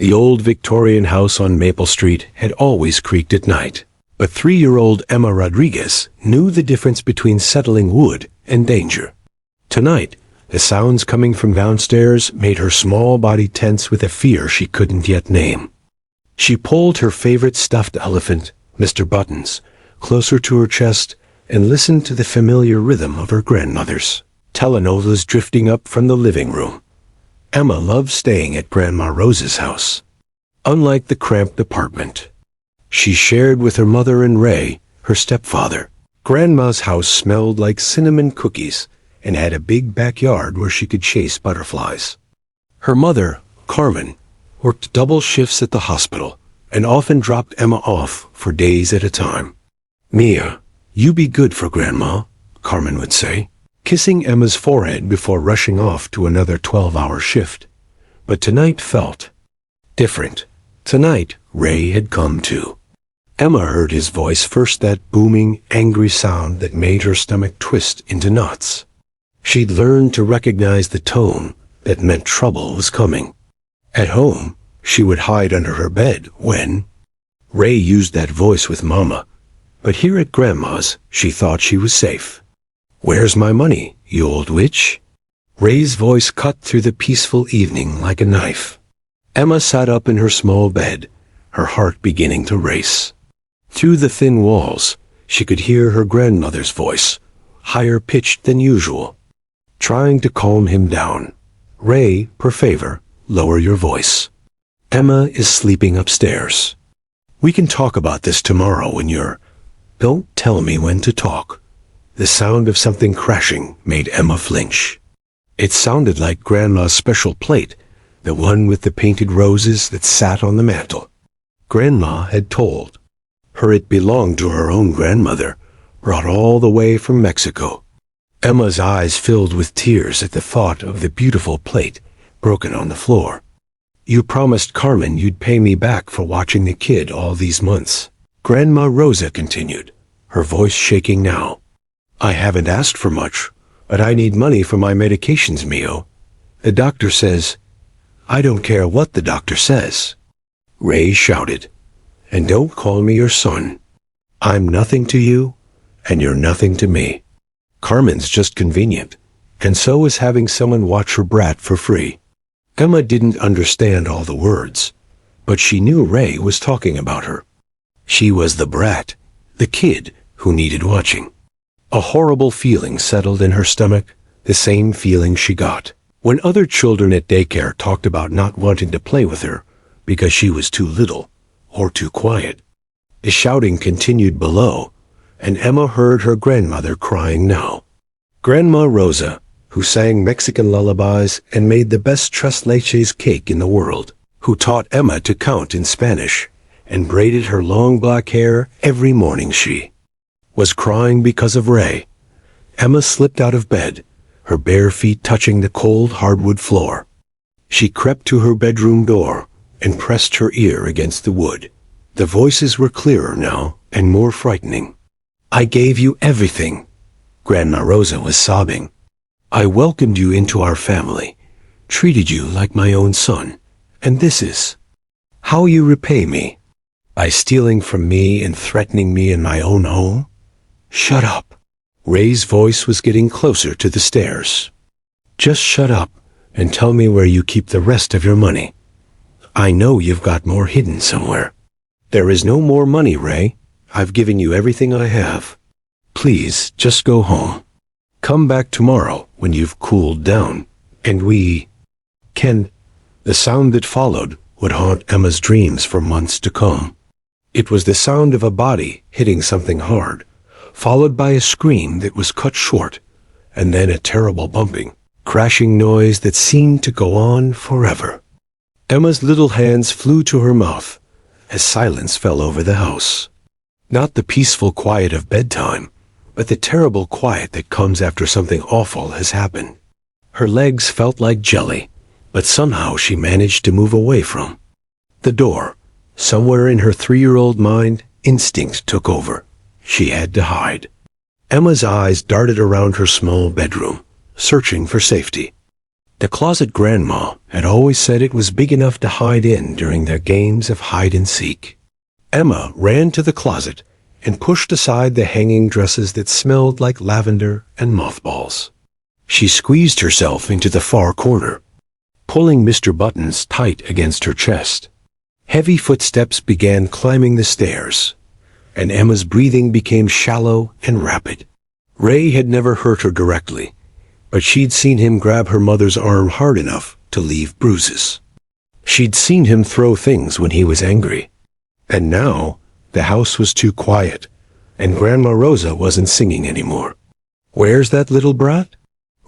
The old Victorian house on Maple Street had always creaked at night, but 3-year-old Emma Rodriguez knew the difference between settling wood and danger. Tonight, the sounds coming from downstairs made her small body tense with a fear she couldn't yet name. She pulled her favorite stuffed elephant, Mr. Buttons, closer to her chest and listened to the familiar rhythm of her grandmother's telenovelas drifting up from the living room. Emma loved staying at Grandma Rose's house. Unlike the cramped apartment she shared with her mother and Ray, her stepfather, Grandma's house smelled like cinnamon cookies and had a big backyard where she could chase butterflies. Her mother, Carmen, worked double shifts at the hospital and often dropped Emma off for days at a time. "Mia, you be good for Grandma," Carmen would say, kissing Emma's forehead before rushing off to another 12-hour shift. But tonight felt different. Tonight, Ray had come too. Emma heard his voice first, that booming, angry sound that made her stomach twist into knots. She'd learned to recognize the tone that meant trouble was coming. At home, she would hide under her bed when Ray used that voice with Mama, but here at Grandma's, she thought she was safe. "Where's my money, you old witch?" Ray's voice cut through the peaceful evening like a knife. Emma sat up in her small bed, her heart beginning to race. Through the thin walls, she could hear her grandmother's voice, higher pitched than usual, trying to calm him down. "Ray, per favor, lower your voice. Emma is sleeping upstairs. We can talk about this tomorrow when you're—" "Don't tell me when to talk." The sound of something crashing made Emma flinch. It sounded like Grandma's special plate, the one with the painted roses that sat on the mantel. Grandma had told her it belonged to her own grandmother, brought all the way from Mexico. Emma's eyes filled with tears at the thought of the beautiful plate broken on the floor. "You promised Carmen you'd pay me back for watching the kid all these months," Grandma Rosa continued, her voice shaking now. "I haven't asked for much, but I need money for my medications, Mio. The doctor says—" "I don't care what the doctor says," Ray shouted. "And don't call me your son. I'm nothing to you, and you're nothing to me. Carmen's just convenient, and so is having someone watch her brat for free." Emma didn't understand all the words, but she knew Ray was talking about her. She was the brat, the kid who needed watching. A horrible feeling settled in her stomach, the same feeling she got when other children at daycare talked about not wanting to play with her because she was too little or too quiet. The shouting continued below, and Emma heard her grandmother crying now. Grandma Rosa, who sang Mexican lullabies and made the best tres leches cake in the world, who taught Emma to count in Spanish and braided her long black hair every morning, she was crying because of Ray. Emma slipped out of bed, her bare feet touching the cold hardwood floor. She crept to her bedroom door and pressed her ear against the wood. The voices were clearer now and more frightening. "I gave you everything," Grandma Rosa was sobbing. "I welcomed you into our family, treated you like my own son, and this is how you repay me? By stealing from me and threatening me in my own home? Shut up." Ray's voice was getting closer to the stairs. "Just shut up and tell me where you keep the rest of your money. I know you've got more hidden somewhere." "There is no more money, Ray. I've given you everything I have. Please, just go home. Come back tomorrow when you've cooled down, and we can—" The sound that followed would haunt Emma's dreams for months to come. It was the sound of a body hitting something hard, followed by a scream that was cut short, and then a terrible bumping, crashing noise that seemed to go on forever. Emma's little hands flew to her mouth as silence fell over the house. Not the peaceful quiet of bedtime, but the terrible quiet that comes after something awful has happened. Her legs felt like jelly, but somehow she managed to move away from the door. Somewhere in her 3-year-old mind, instinct took over. She had to hide. Emma's eyes darted around her small bedroom, searching for safety. The closet grandma had always said it was big enough to hide in during their games of hide and seek. Emma ran to the closet and pushed aside the hanging dresses that smelled like lavender and mothballs. She squeezed herself into the far corner, pulling Mr. Buttons tight against her chest. Heavy footsteps began climbing the stairs, and Emma's breathing became shallow and rapid. Ray had never hurt her directly, but she'd seen him grab her mother's arm hard enough to leave bruises. She'd seen him throw things when he was angry. And now, the house was too quiet, and Grandma Rosa wasn't singing anymore. "Where's that little brat?"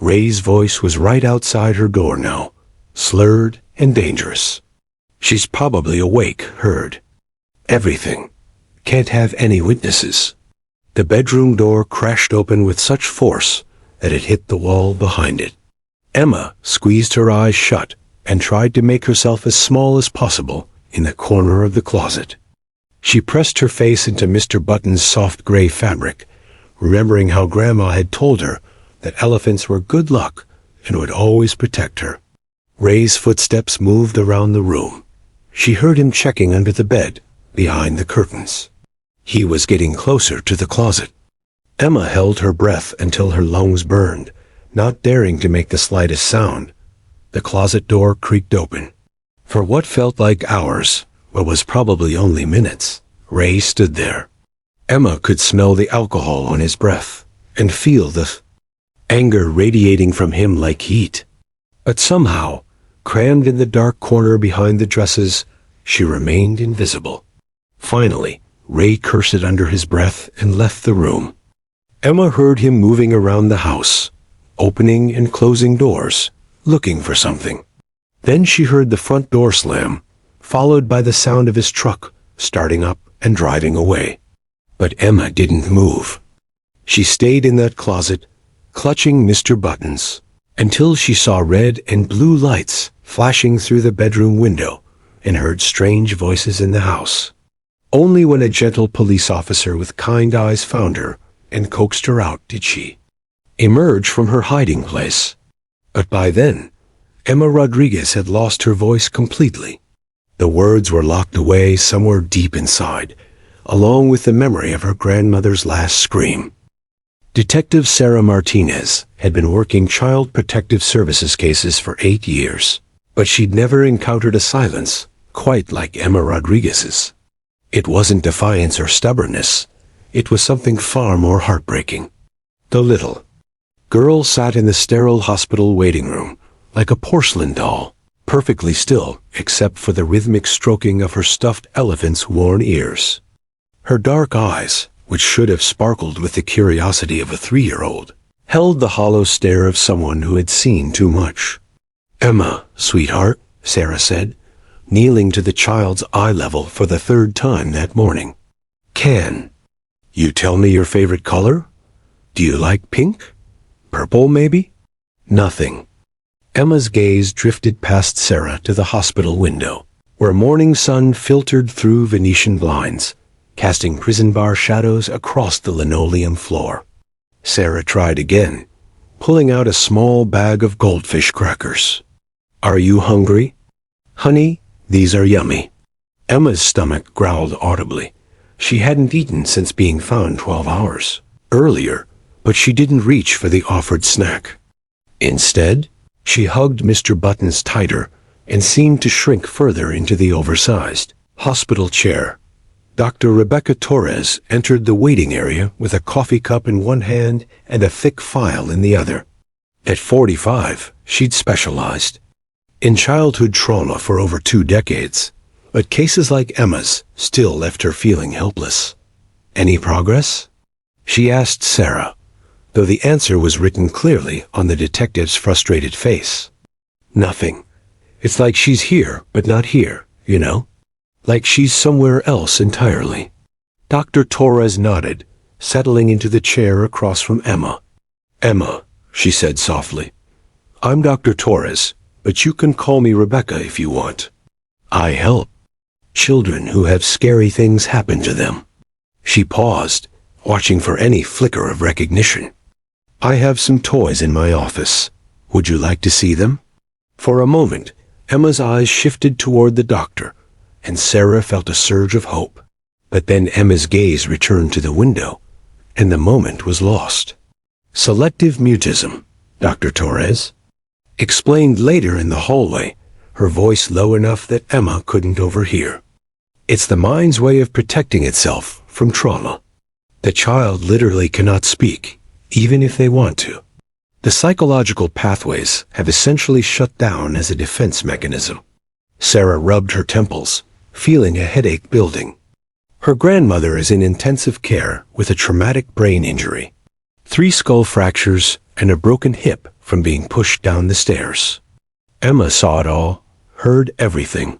Ray's voice was right outside her door now, slurred and dangerous. "She's probably awake, heard everything. Can't have any witnesses." The bedroom door crashed open with such force that it hit the wall behind it. Emma squeezed her eyes shut and tried to make herself as small as possible in the corner of the closet. She pressed her face into Mr. Button's soft gray fabric, remembering how Grandma had told her that elephants were good luck and would always protect her. Ray's footsteps moved around the room. She heard him checking under the bed, behind the curtains. He was getting closer to the closet. Emma held her breath until her lungs burned, not daring to make the slightest sound. The closet door creaked open. For what felt like hours, but was probably only minutes, Ray stood there. Emma could smell the alcohol on his breath and feel the anger radiating from him like heat. But somehow, crammed in the dark corner behind the dresses, she remained invisible. Finally, Ray cursed under his breath and left the room. Emma heard him moving around the house, opening and closing doors, looking for something. Then she heard the front door slam, followed by the sound of his truck starting up and driving away. But Emma didn't move. She stayed in that closet, clutching Mr. Buttons, until she saw red and blue lights flashing through the bedroom window and heard strange voices in the house. Only when a gentle police officer with kind eyes found her and coaxed her out did she emerge from her hiding place. But by then, Emma Rodriguez had lost her voice completely. The words were locked away somewhere deep inside, along with the memory of her grandmother's last scream. Detective Sarah Martinez had been working Child Protective Services cases for 8 years, but she'd never encountered a silence quite like Emma Rodriguez's. It wasn't defiance or stubbornness. It was something far more heartbreaking. The little girl sat in the sterile hospital waiting room, like a porcelain doll, perfectly still except for the rhythmic stroking of her stuffed elephant's worn ears. Her dark eyes, which should have sparkled with the curiosity of a 3-year-old, held the hollow stare of someone who had seen too much. "Emma, sweetheart," Sarah said, kneeling to the child's eye level for the 3rd time that morning. "Can you tell me your favorite color? Do you like pink? Purple, maybe?" Nothing. Emma's gaze drifted past Sarah to the hospital window, where morning sun filtered through Venetian blinds, casting prison bar shadows across the linoleum floor. Sarah tried again, pulling out a small bag of goldfish crackers. "Are you hungry?" "Honey, these are yummy." Emma's stomach growled audibly. She hadn't eaten since being found 12 hours earlier, but she didn't reach for the offered snack. Instead, she hugged Mr. Buttons tighter and seemed to shrink further into the oversized hospital chair. Dr. Rebecca Torres entered the waiting area with a coffee cup in one hand and a thick file in the other. At 45, she'd specialized in childhood trauma for over 2 decades, but cases like Emma's still left her feeling helpless. "Any progress?" she asked Sarah, though the answer was written clearly on the detective's frustrated face. "Nothing. It's like she's here, but not here, you know? Like she's somewhere else entirely." Dr. Torres nodded, settling into the chair across from Emma. "Emma," she said softly, "I'm Dr. Torres, but you can call me Rebecca if you want. I help children who have scary things happen to them." She paused, watching for any flicker of recognition. "I have some toys in my office. Would you like to see them?" For a moment, Emma's eyes shifted toward the doctor, and Sarah felt a surge of hope. But then Emma's gaze returned to the window, and the moment was lost. Selective mutism, Dr. Torres explained later in the hallway, her voice low enough that Emma couldn't overhear. It's the mind's way of protecting itself from trauma. The child literally cannot speak, even if they want to. The psychological pathways have essentially shut down as a defense mechanism. Sarah rubbed her temples, feeling a headache building. Her grandmother is in intensive care with a traumatic brain injury, 3 skull fractures, and a broken hip from being pushed down the stairs. Emma saw it all, heard everything.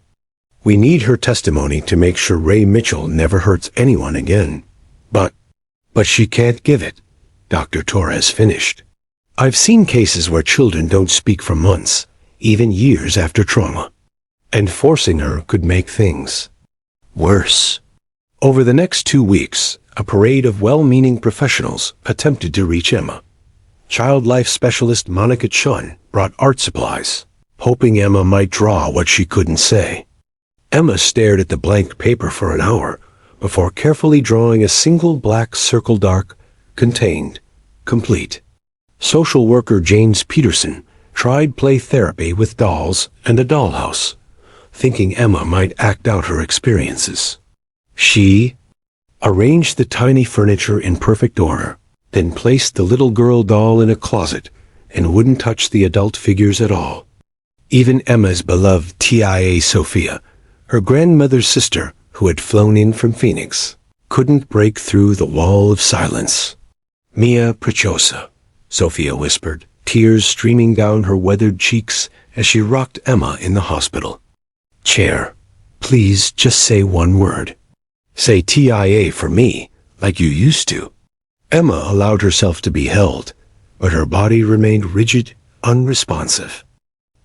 We need her testimony to make sure Ray Mitchell never hurts anyone again. But she can't give it, Dr. Torres finished. I've seen cases where children don't speak for months, even years after trauma. And forcing her could make things worse. Over the next 2 weeks, a parade of well-meaning professionals attempted to reach Emma. Child life specialist Monica Chun brought art supplies, hoping Emma might draw what she couldn't say. Emma stared at the blank paper for an hour before carefully drawing a single black circle, dark, contained, complete. Social worker James Peterson tried play therapy with dolls and a dollhouse, thinking Emma might act out her experiences. She arranged the tiny furniture in perfect order, then placed the little girl doll in a closet and wouldn't touch the adult figures at all. Even Emma's beloved Tia Sophia, her grandmother's sister who had flown in from Phoenix, couldn't break through the wall of silence. Mia Preciosa, Sophia whispered, tears streaming down her weathered cheeks as she rocked Emma in the hospital. Chair, please just say one word. Say TIA for me, like you used to. Emma allowed herself to be held, but her body remained rigid, unresponsive.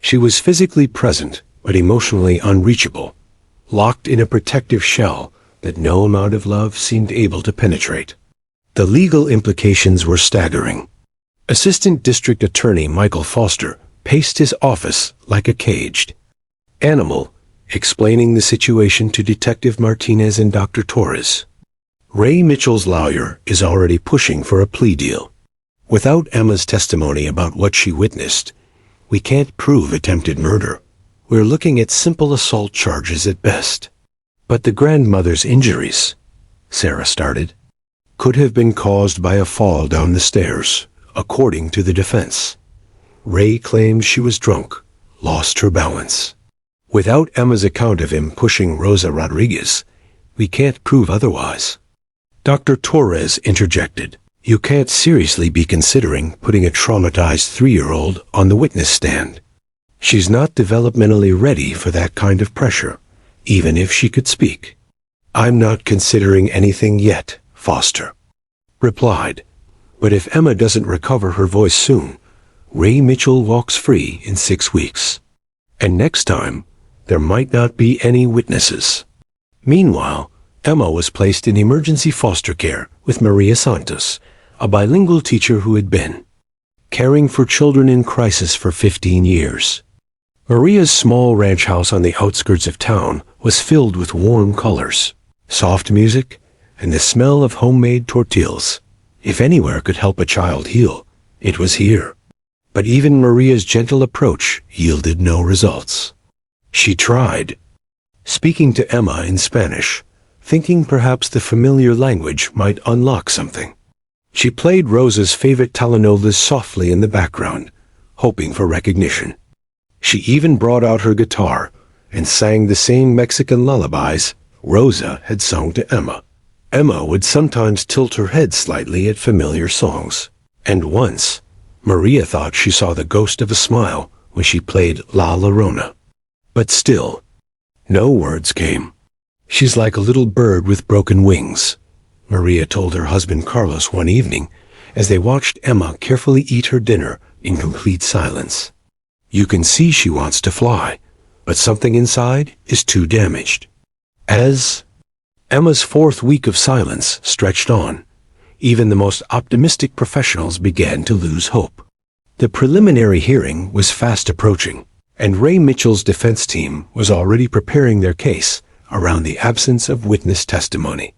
She was physically present, but emotionally unreachable, locked in a protective shell that no amount of love seemed able to penetrate. The legal implications were staggering. Assistant District Attorney Michael Foster paced his office like a caged animal, explaining the situation to Detective Martinez and Dr. Torres. Ray Mitchell's lawyer is already pushing for a plea deal. Without Emma's testimony about what she witnessed, we can't prove attempted murder. We're looking at simple assault charges at best. But the grandmother's injuries, Sarah started, could have been caused by a fall down the stairs, according to the defense. Ray claimed she was drunk, lost her balance. Without Emma's account of him pushing Rosa Rodriguez, we can't prove otherwise. Dr. Torres interjected, You can't seriously be considering putting a traumatized 3-year-old on the witness stand. She's not developmentally ready for that kind of pressure, even if she could speak. I'm not considering anything yet, Foster replied. But if Emma doesn't recover her voice soon, Ray Mitchell walks free in 6 weeks. And next time, there might not be any witnesses. Meanwhile, Emma was placed in emergency foster care with Maria Santos, a bilingual teacher who had been caring for children in crisis for 15 years. Maria's small ranch house on the outskirts of town was filled with warm colors, soft music, and the smell of homemade tortillas. If anywhere could help a child heal, it was here. But even Maria's gentle approach yielded no results. She tried speaking to Emma in Spanish, thinking perhaps the familiar language might unlock something. She played Rosa's favorite telenovelas softly in the background, hoping for recognition. She even brought out her guitar and sang the same Mexican lullabies Rosa had sung to Emma. Emma would sometimes tilt her head slightly at familiar songs, and once, Maria thought she saw the ghost of a smile when she played La Llorona. But still, no words came. She's like a little bird with broken wings, Maria told her husband Carlos one evening as they watched Emma carefully eat her dinner in complete silence. You can see she wants to fly, but something inside is too damaged. As Emma's 4th week of silence stretched on, even the most optimistic professionals began to lose hope. The preliminary hearing was fast approaching, and Ray Mitchell's defense team was already preparing their case around the absence of witness testimony.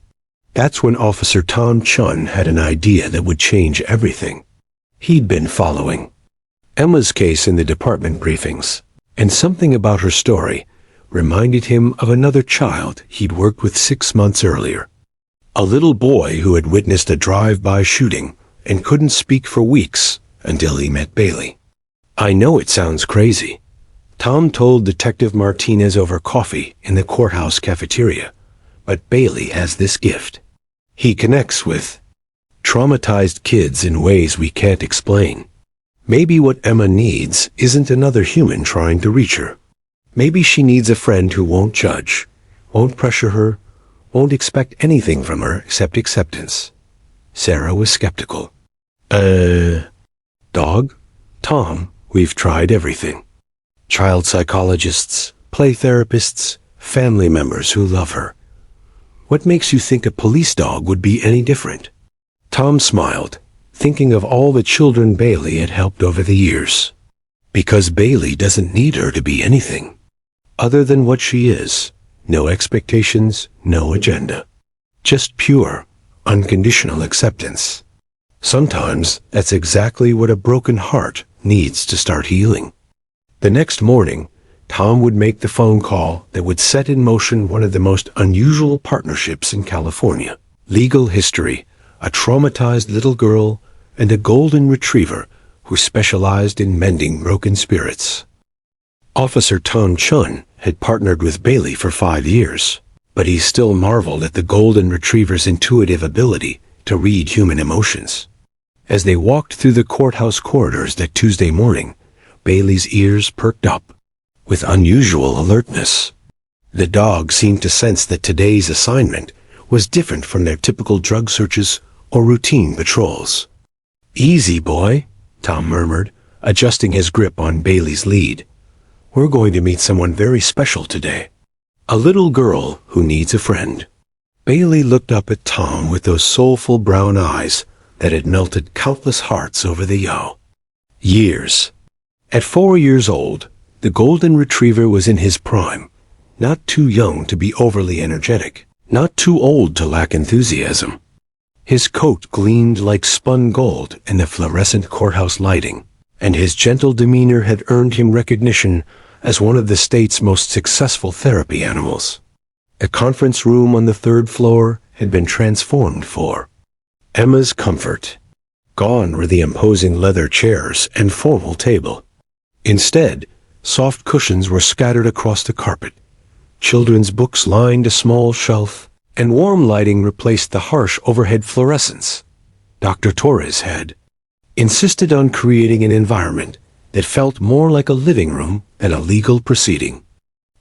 That's when Officer Tom Chun had an idea that would change everything. He'd been following Emma's case in the department briefings, and something about her story reminded him of another child he'd worked with 6 months earlier. A little boy who had witnessed a drive-by shooting and couldn't speak for weeks until he met Bailey. "I know it sounds crazy," Tom told Detective Martinez over coffee in the courthouse cafeteria, "but Bailey has this gift. He connects with traumatized kids in ways we can't explain. Maybe what Emma needs isn't another human trying to reach her. Maybe she needs a friend who won't judge, won't pressure her, won't expect anything from her except acceptance." Sarah was skeptical. Dog? Tom, we've tried everything. Child psychologists, play therapists, family members who love her. What makes you think a police dog would be any different? Tom smiled, thinking of all the children Bailey had helped over the years. Because Bailey doesn't need her to be anything other than what she is. No expectations, no agenda. Just pure, unconditional acceptance. Sometimes that's exactly what a broken heart needs to start healing. The next morning, Tom would make the phone call that would set in motion one of the most unusual partnerships in California. Legal history, a traumatized little girl, and a golden retriever who specialized in mending broken spirits. Officer Tom Chun had partnered with Bailey for 5 years, but he still marveled at the golden retriever's intuitive ability to read human emotions. As they walked through the courthouse corridors that Tuesday morning, Bailey's ears perked up with unusual alertness. The dog seemed to sense that today's assignment was different from their typical drug searches or routine patrols. "Easy, boy," Tom murmured, adjusting his grip on Bailey's lead. "We're going to meet someone very special today. A little girl who needs a friend." Bailey looked up at Tom with those soulful brown eyes that had melted countless hearts over the years. At 4 years old, the golden retriever was in his prime, not too young to be overly energetic, not too old to lack enthusiasm. His coat gleamed like spun gold in the fluorescent courthouse lighting, and his gentle demeanor had earned him recognition as one of the state's most successful therapy animals. A conference room on the 3rd floor had been transformed for Emma's comfort. Gone were the imposing leather chairs and formal table. Instead, soft cushions were scattered across the carpet. Children's books lined a small shelf, and warm lighting replaced the harsh overhead fluorescence. Dr. Torres had insisted on creating an environment that felt more like a living room than a legal proceeding.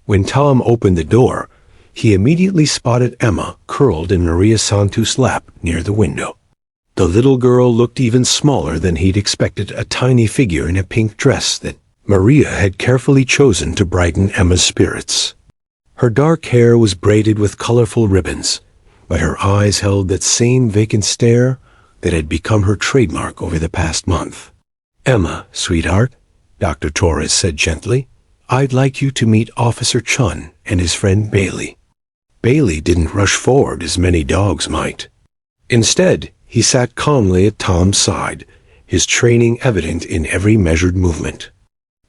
When Tom opened the door, he immediately spotted Emma curled in Maria Santos' lap near the window. The little girl looked even smaller than he'd expected, a tiny figure in a pink dress that Maria had carefully chosen to brighten Emma's spirits. Her dark hair was braided with colorful ribbons, but her eyes held that same vacant stare that had become her trademark over the past month. "Emma, sweetheart," Dr. Torres said gently, "I'd like you to meet Officer Chun and his friend Bailey." Bailey didn't rush forward as many dogs might. Instead, he sat calmly at Tom's side, his training evident in every measured movement.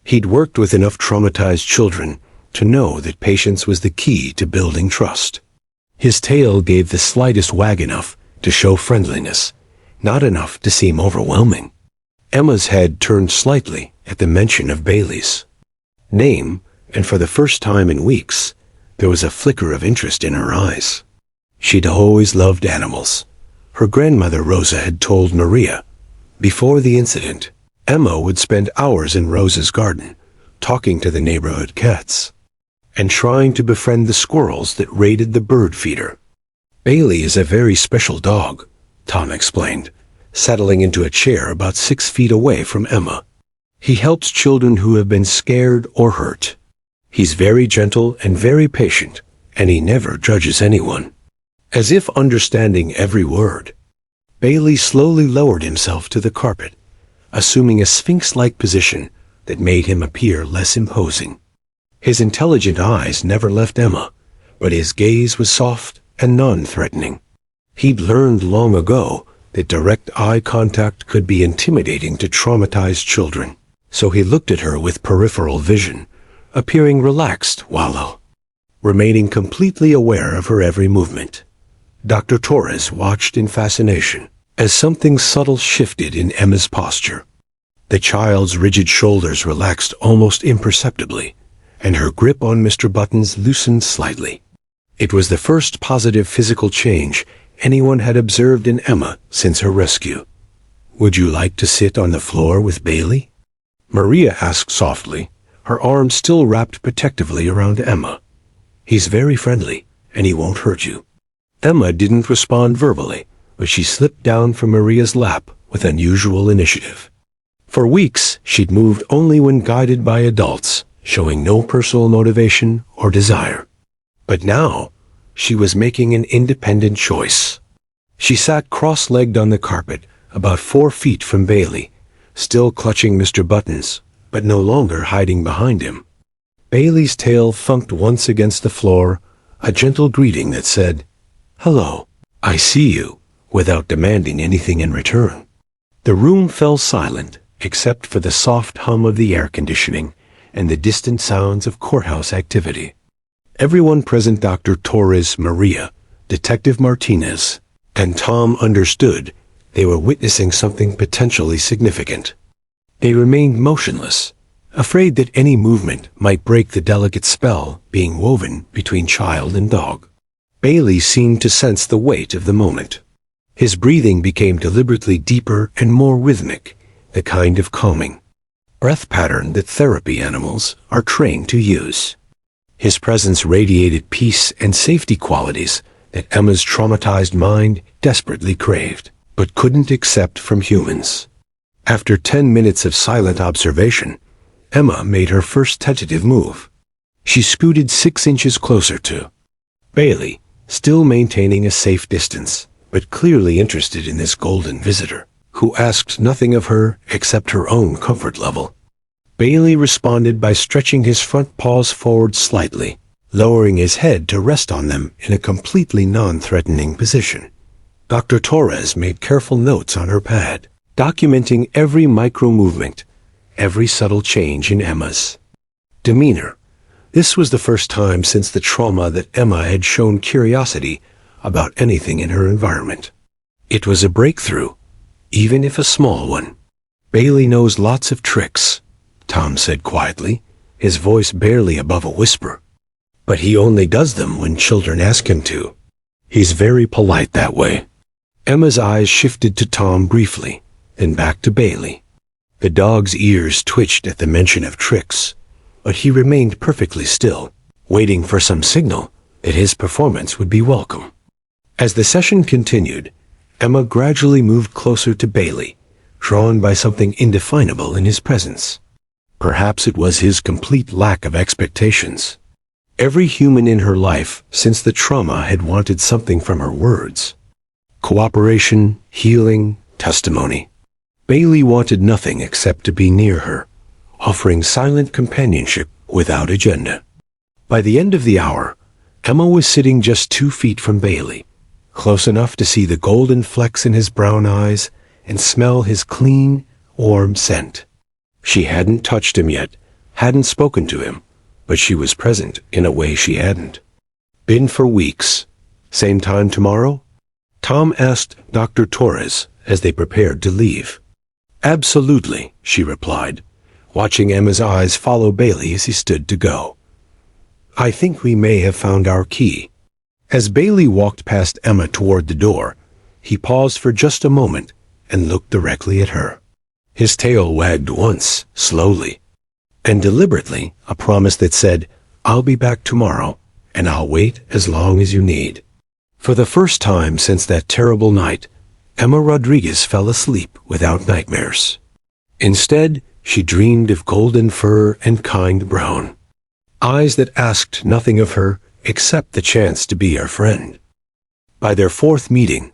He'd worked with enough traumatized children to know that patience was the key to building trust. His tail gave the slightest wag enough to show friendliness, not enough to seem overwhelming. Emma's head turned slightly at the mention of Bailey's name, and for the first time in weeks, there was a flicker of interest in her eyes. She'd always loved animals. Her grandmother Rosa had told Maria. Before the incident, Emma would spend hours in Rosa's garden, talking to the neighborhood cats, and trying to befriend the squirrels that raided the bird feeder. "Bailey is a very special dog," Tom explained, settling into a chair about 6 feet away from Emma. "He helps children who have been scared or hurt. He's very gentle and very patient, and he never judges anyone." As if understanding every word, Bailey slowly lowered himself to the carpet, assuming a sphinx-like position that made him appear less imposing. His intelligent eyes never left Emma, but his gaze was soft and non-threatening. He'd learned long ago that direct eye contact could be intimidating to traumatized children, so he looked at her with peripheral vision, appearing relaxed while remaining completely aware of her every movement. Dr. Torres watched in fascination as something subtle shifted in Emma's posture. The child's rigid shoulders relaxed almost imperceptibly, and her grip on Mr. Buttons loosened slightly. It was the first positive physical change anyone had observed in Emma since her rescue. "Would you like to sit on the floor with Bailey?" Maria asked softly, her arms still wrapped protectively around Emma. "He's very friendly, and he won't hurt you." Emma didn't respond verbally, but she slipped down from Maria's lap with unusual initiative. For weeks, she'd moved only when guided by adults, showing no personal motivation or desire. But now, she was making an independent choice. She sat cross-legged on the carpet, about 4 feet from Bailey, still clutching Mr. Buttons, but no longer hiding behind him. Bailey's tail thunked once against the floor, a gentle greeting that said, "Hello, I see you," without demanding anything in return. The room fell silent, except for the soft hum of the air conditioning and the distant sounds of courthouse activity. Everyone present, Dr. Torres, Maria, Detective Martinez, and Tom, understood they were witnessing something potentially significant. They remained motionless, afraid that any movement might break the delicate spell being woven between child and dog. Bailey seemed to sense the weight of the moment. His breathing became deliberately deeper and more rhythmic, the kind of calming breath pattern that therapy animals are trained to use. His presence radiated peace and safety qualities that Emma's traumatized mind desperately craved, but couldn't accept from humans. After 10 minutes of silent observation, Emma made her first tentative move. She scooted 6 inches closer to Bailey, still maintaining a safe distance, but clearly interested in this golden visitor, who asked nothing of her except her own comfort level. Bailey responded by stretching his front paws forward slightly, lowering his head to rest on them in a completely non-threatening position. Dr. Torres made careful notes on her pad, documenting every micro-movement, every subtle change in Emma's demeanor. This was the first time since the trauma that Emma had shown curiosity about anything in her environment. It was a breakthrough, even if a small one. "Bailey knows lots of tricks," Tom said quietly, his voice barely above a whisper. "But he only does them when children ask him to. He's very polite that way." Emma's eyes shifted to Tom briefly, then back to Bailey. The dog's ears twitched at the mention of tricks, but he remained perfectly still, waiting for some signal that his performance would be welcome. As the session continued, Emma gradually moved closer to Bailey, drawn by something indefinable in his presence. Perhaps it was his complete lack of expectations. Every human in her life since the trauma had wanted something from her words. Cooperation, healing, testimony. Bailey wanted nothing except to be near her, offering silent companionship without agenda. By the end of the hour, Emma was sitting just 2 feet from Bailey, close enough to see the golden flecks in his brown eyes and smell his clean, warm scent. She hadn't touched him yet, hadn't spoken to him, but she was present in a way she hadn't been for weeks. "Same time tomorrow?" Tom asked Dr. Torres as they prepared to leave. "Absolutely," she replied, watching Emma's eyes follow Bailey as he stood to go. "I think we may have found our key." As Bailey walked past Emma toward the door, he paused for just a moment and looked directly at her. His tail wagged once, slowly, and deliberately, a promise that said, "I'll be back tomorrow, and I'll wait as long as you need." For the first time since that terrible night, Emma Rodriguez fell asleep without nightmares. Instead, she dreamed of golden fur and kind brown eyes that asked nothing of her except the chance to be her friend. By their 4th meeting,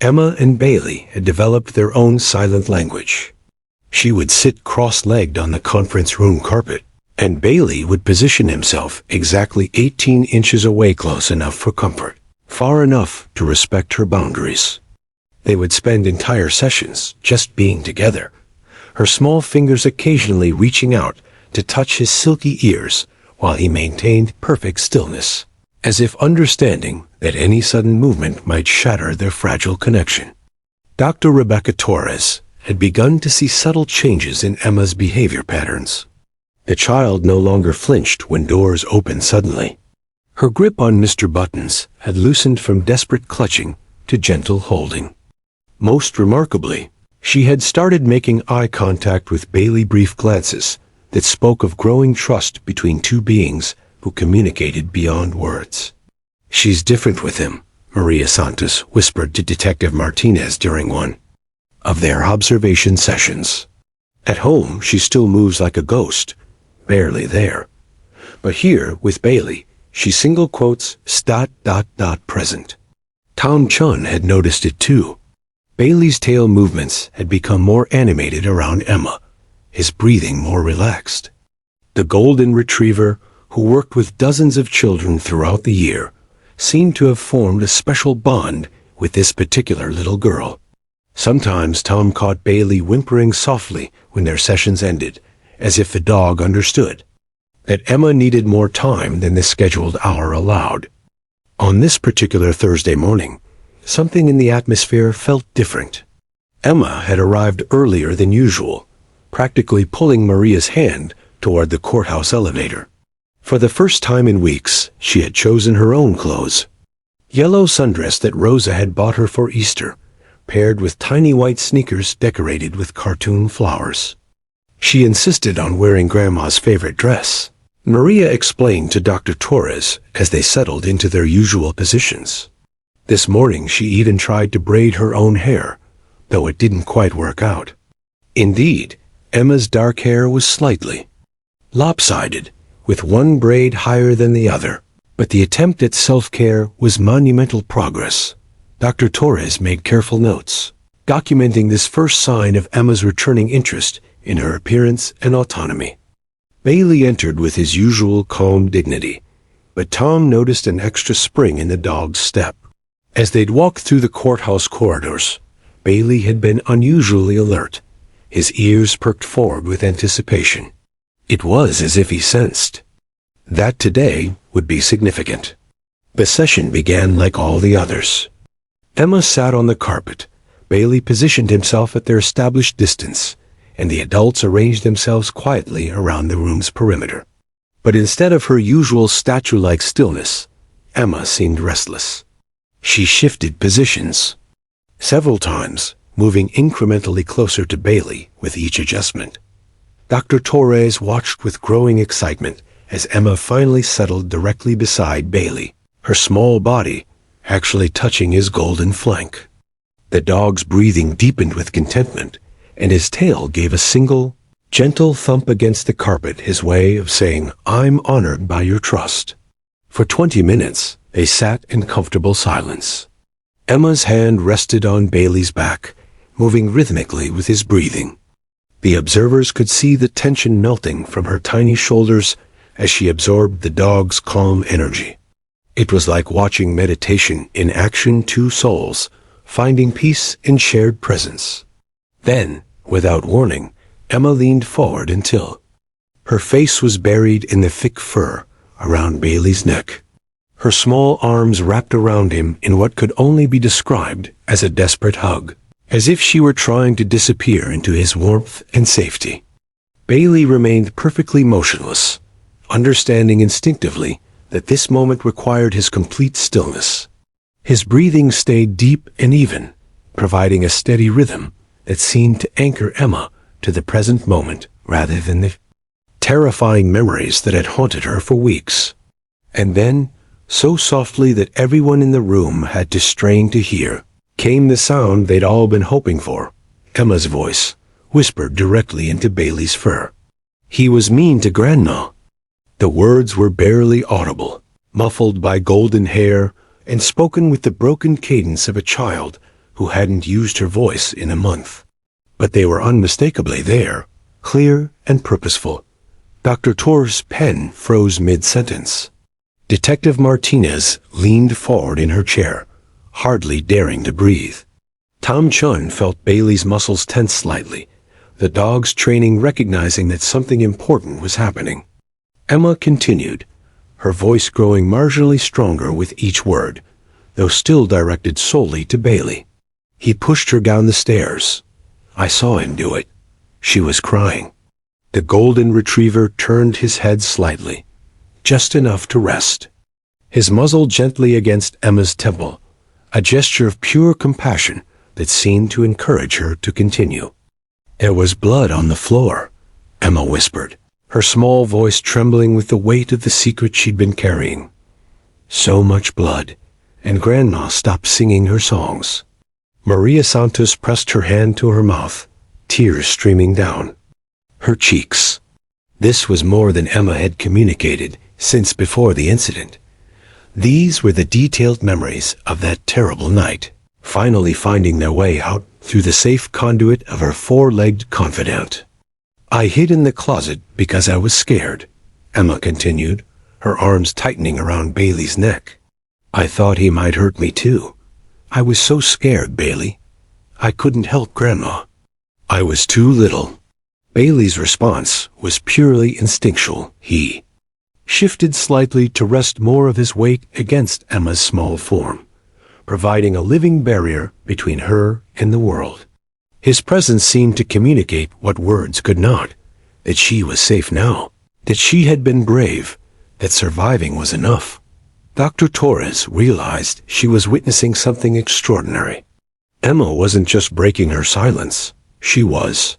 Emma and Bailey had developed their own silent language. She would sit cross-legged on the conference room carpet, and Bailey would position himself exactly 18 inches away, close enough for comfort, far enough to respect her boundaries. They would spend entire sessions just being together, her small fingers occasionally reaching out to touch his silky ears while he maintained perfect stillness, as if understanding that any sudden movement might shatter their fragile connection. Dr. Rebecca Torres had begun to see subtle changes in Emma's behavior patterns. The child no longer flinched when doors opened suddenly. Her grip on Mr. Buttons had loosened from desperate clutching to gentle holding. Most remarkably, she had started making eye contact with Bailey, brief glances that spoke of growing trust between two beings who communicated beyond words. "She's different with him," Maria Santos whispered to Detective Martinez during one of their observation sessions. "At home, she still moves like a ghost, barely there. But here, with Bailey, she single quotes present." Tom Chun had noticed it too. Bailey's tail movements had become more animated around Emma, his breathing more relaxed. The golden retriever, who worked with dozens of children throughout the year, seemed to have formed a special bond with this particular little girl. Sometimes Tom caught Bailey whimpering softly when their sessions ended, as if the dog understood that Emma needed more time than the scheduled hour allowed. On this particular Thursday morning, something in the atmosphere felt different. Emma had arrived earlier than usual, practically pulling Maria's hand toward the courthouse elevator. For the first time in weeks, she had chosen her own clothes. Yellow sundress that Rosa had bought her for Easter, paired with tiny white sneakers decorated with cartoon flowers. She insisted on wearing Grandma's favorite dress, Maria explained to Dr. Torres as they settled into their usual positions. This morning she even tried to braid her own hair, though it didn't quite work out. Indeed, Emma's dark hair was slightly lopsided, with one braid higher than the other, but the attempt at self-care was monumental progress. Dr. Torres made careful notes, documenting this first sign of Emma's returning interest in her appearance and autonomy. Bailey entered with his usual calm dignity, but Tom noticed an extra spring in the dog's step. As they'd walked through the courthouse corridors, Bailey had been unusually alert, his ears perked forward with anticipation. It was as if he sensed that today would be significant. The session began like all the others. Emma sat on the carpet, Bailey positioned himself at their established distance, and the adults arranged themselves quietly around the room's perimeter. But instead of her usual statue-like stillness, Emma seemed restless. She shifted positions several times, moving incrementally closer to Bailey with each adjustment. Dr. Torres watched with growing excitement as Emma finally settled directly beside Bailey, her small body actually touching his golden flank. The dog's breathing deepened with contentment, and his tail gave a single, gentle thump against the carpet, his way of saying, "I'm honored by your trust." For 20 minutes, they sat in comfortable silence. Emma's hand rested on Bailey's back, moving rhythmically with his breathing. The observers could see the tension melting from her tiny shoulders as she absorbed the dog's calm energy. It was like watching meditation in action, two souls finding peace in shared presence. Then, without warning, Emma leaned forward until her face was buried in the thick fur around Bailey's neck. Her small arms wrapped around him in what could only be described as a desperate hug, as if she were trying to disappear into his warmth and safety. Bailey remained perfectly motionless, understanding instinctively that this moment required his complete stillness. His breathing stayed deep and even, providing a steady rhythm that seemed to anchor Emma to the present moment rather than the terrifying memories that had haunted her for weeks. And then, so softly that everyone in the room had to strain to hear, came the sound they'd all been hoping for. Emma's voice, whispered directly into Bailey's fur. "He was mean to Grandma." The words were barely audible, muffled by golden hair, and spoken with the broken cadence of a child who hadn't used her voice in a month. but they were unmistakably there, clear and purposeful. Dr. Torres' pen froze mid-sentence. Detective Martinez leaned forward in her chair, hardly daring to breathe. Tom Chun felt Bailey's muscles tense slightly, the dog's training recognizing that something important was happening. Emma continued, her voice growing marginally stronger with each word, though still directed solely to Bailey. He pushed her down the stairs. I saw him do it. She was crying. The golden retriever turned his head slightly, just enough to rest. His muzzle gently against Emma's temple, a gesture of pure compassion that seemed to encourage her to continue. There was blood on the floor, Emma whispered, her small voice trembling with the weight of the secret she'd been carrying. So much blood, and Grandma stopped singing her songs. Maria Santos pressed her hand to her mouth, tears streaming down her cheeks. This was more than Emma had communicated since before the incident. These were the detailed memories of that terrible night, finally finding their way out through the safe conduit of her four-legged confidant. I hid in the closet because I was scared, Emma continued, her arms tightening around Bailey's neck. I thought he might hurt me too. I was so scared, Bailey. I couldn't help Grandma. I was too little. Bailey's response was purely instinctual. He shifted slightly to rest more of his weight against Emma's small form, providing a living barrier between her and the world. His presence seemed to communicate what words could not, that she was safe now, that she had been brave, that surviving was enough. Dr. Torres realized she was witnessing something extraordinary. Emma wasn't just breaking her silence, she was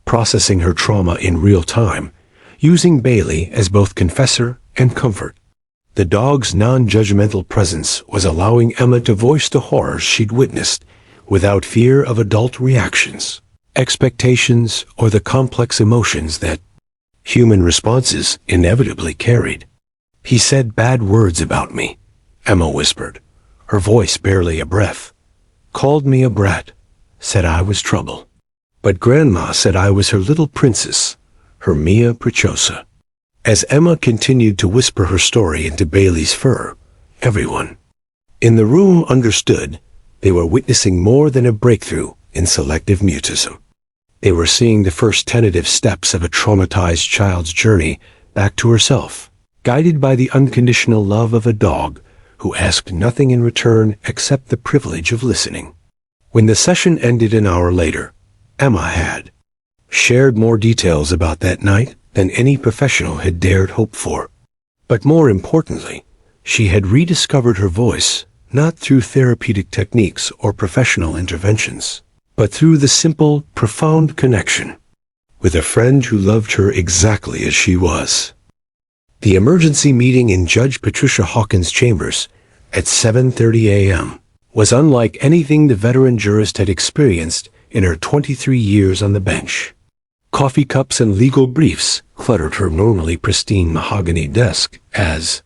processing her trauma in real time, using Bailey as both confessor and comfort. The dog's non-judgmental presence was allowing Emma to voice the horrors she'd witnessed without fear of adult reactions, expectations, or the complex emotions that human responses inevitably carried. He said bad words about me, Emma whispered, her voice barely a breath. Called me a brat, said I was trouble. But Grandma said I was her little princess, her Mia Preciosa. As Emma continued to whisper her story into Bailey's fur, everyone in the room understood they were witnessing more than a breakthrough in selective mutism. They were seeing the first tentative steps of a traumatized child's journey back to herself, guided by the unconditional love of a dog who asked nothing in return except the privilege of listening. When the session ended an hour later, Emma had shared more details about that night than any professional had dared hope for. But more importantly, she had rediscovered her voice, not through therapeutic techniques or professional interventions, but through the simple, profound connection with a friend who loved her exactly as she was. The emergency meeting in Judge Patricia Hawkins' chambers at 7:30 a.m. was unlike anything the veteran jurist had experienced in her 23 years on the bench. Coffee cups and legal briefs cluttered her normally pristine mahogany desk as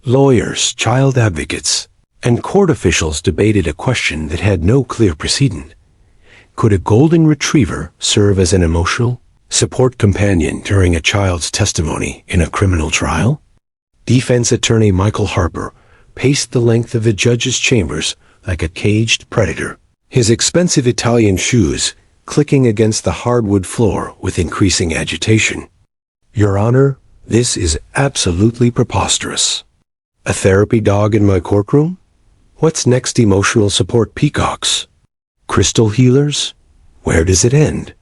lawyers, child advocates, and court officials debated a question that had no clear precedent. Could a golden retriever serve as an emotional support companion during a child's testimony in a criminal trial? Defense attorney Michael Harper paced the length of the judge's chambers like a caged predator, his expensive Italian shoes clicking against the hardwood floor with increasing agitation. Your Honor, this is absolutely preposterous. A therapy dog in my courtroom? What's next? Emotional support peacocks? Crystal healers? Where does it end?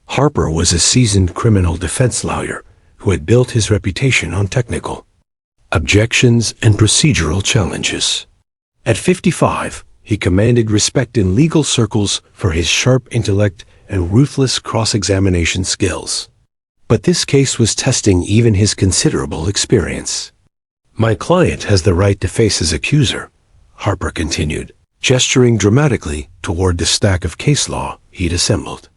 Harper was a seasoned criminal defense lawyer who had built his reputation on technical objections and procedural challenges. At 55, he commanded respect in legal circles for his sharp intellect and ruthless cross-examination skills. But this case was testing even his considerable experience. My client has the right to face his accuser, Harper continued, gesturing dramatically toward the stack of case law he'd assembled.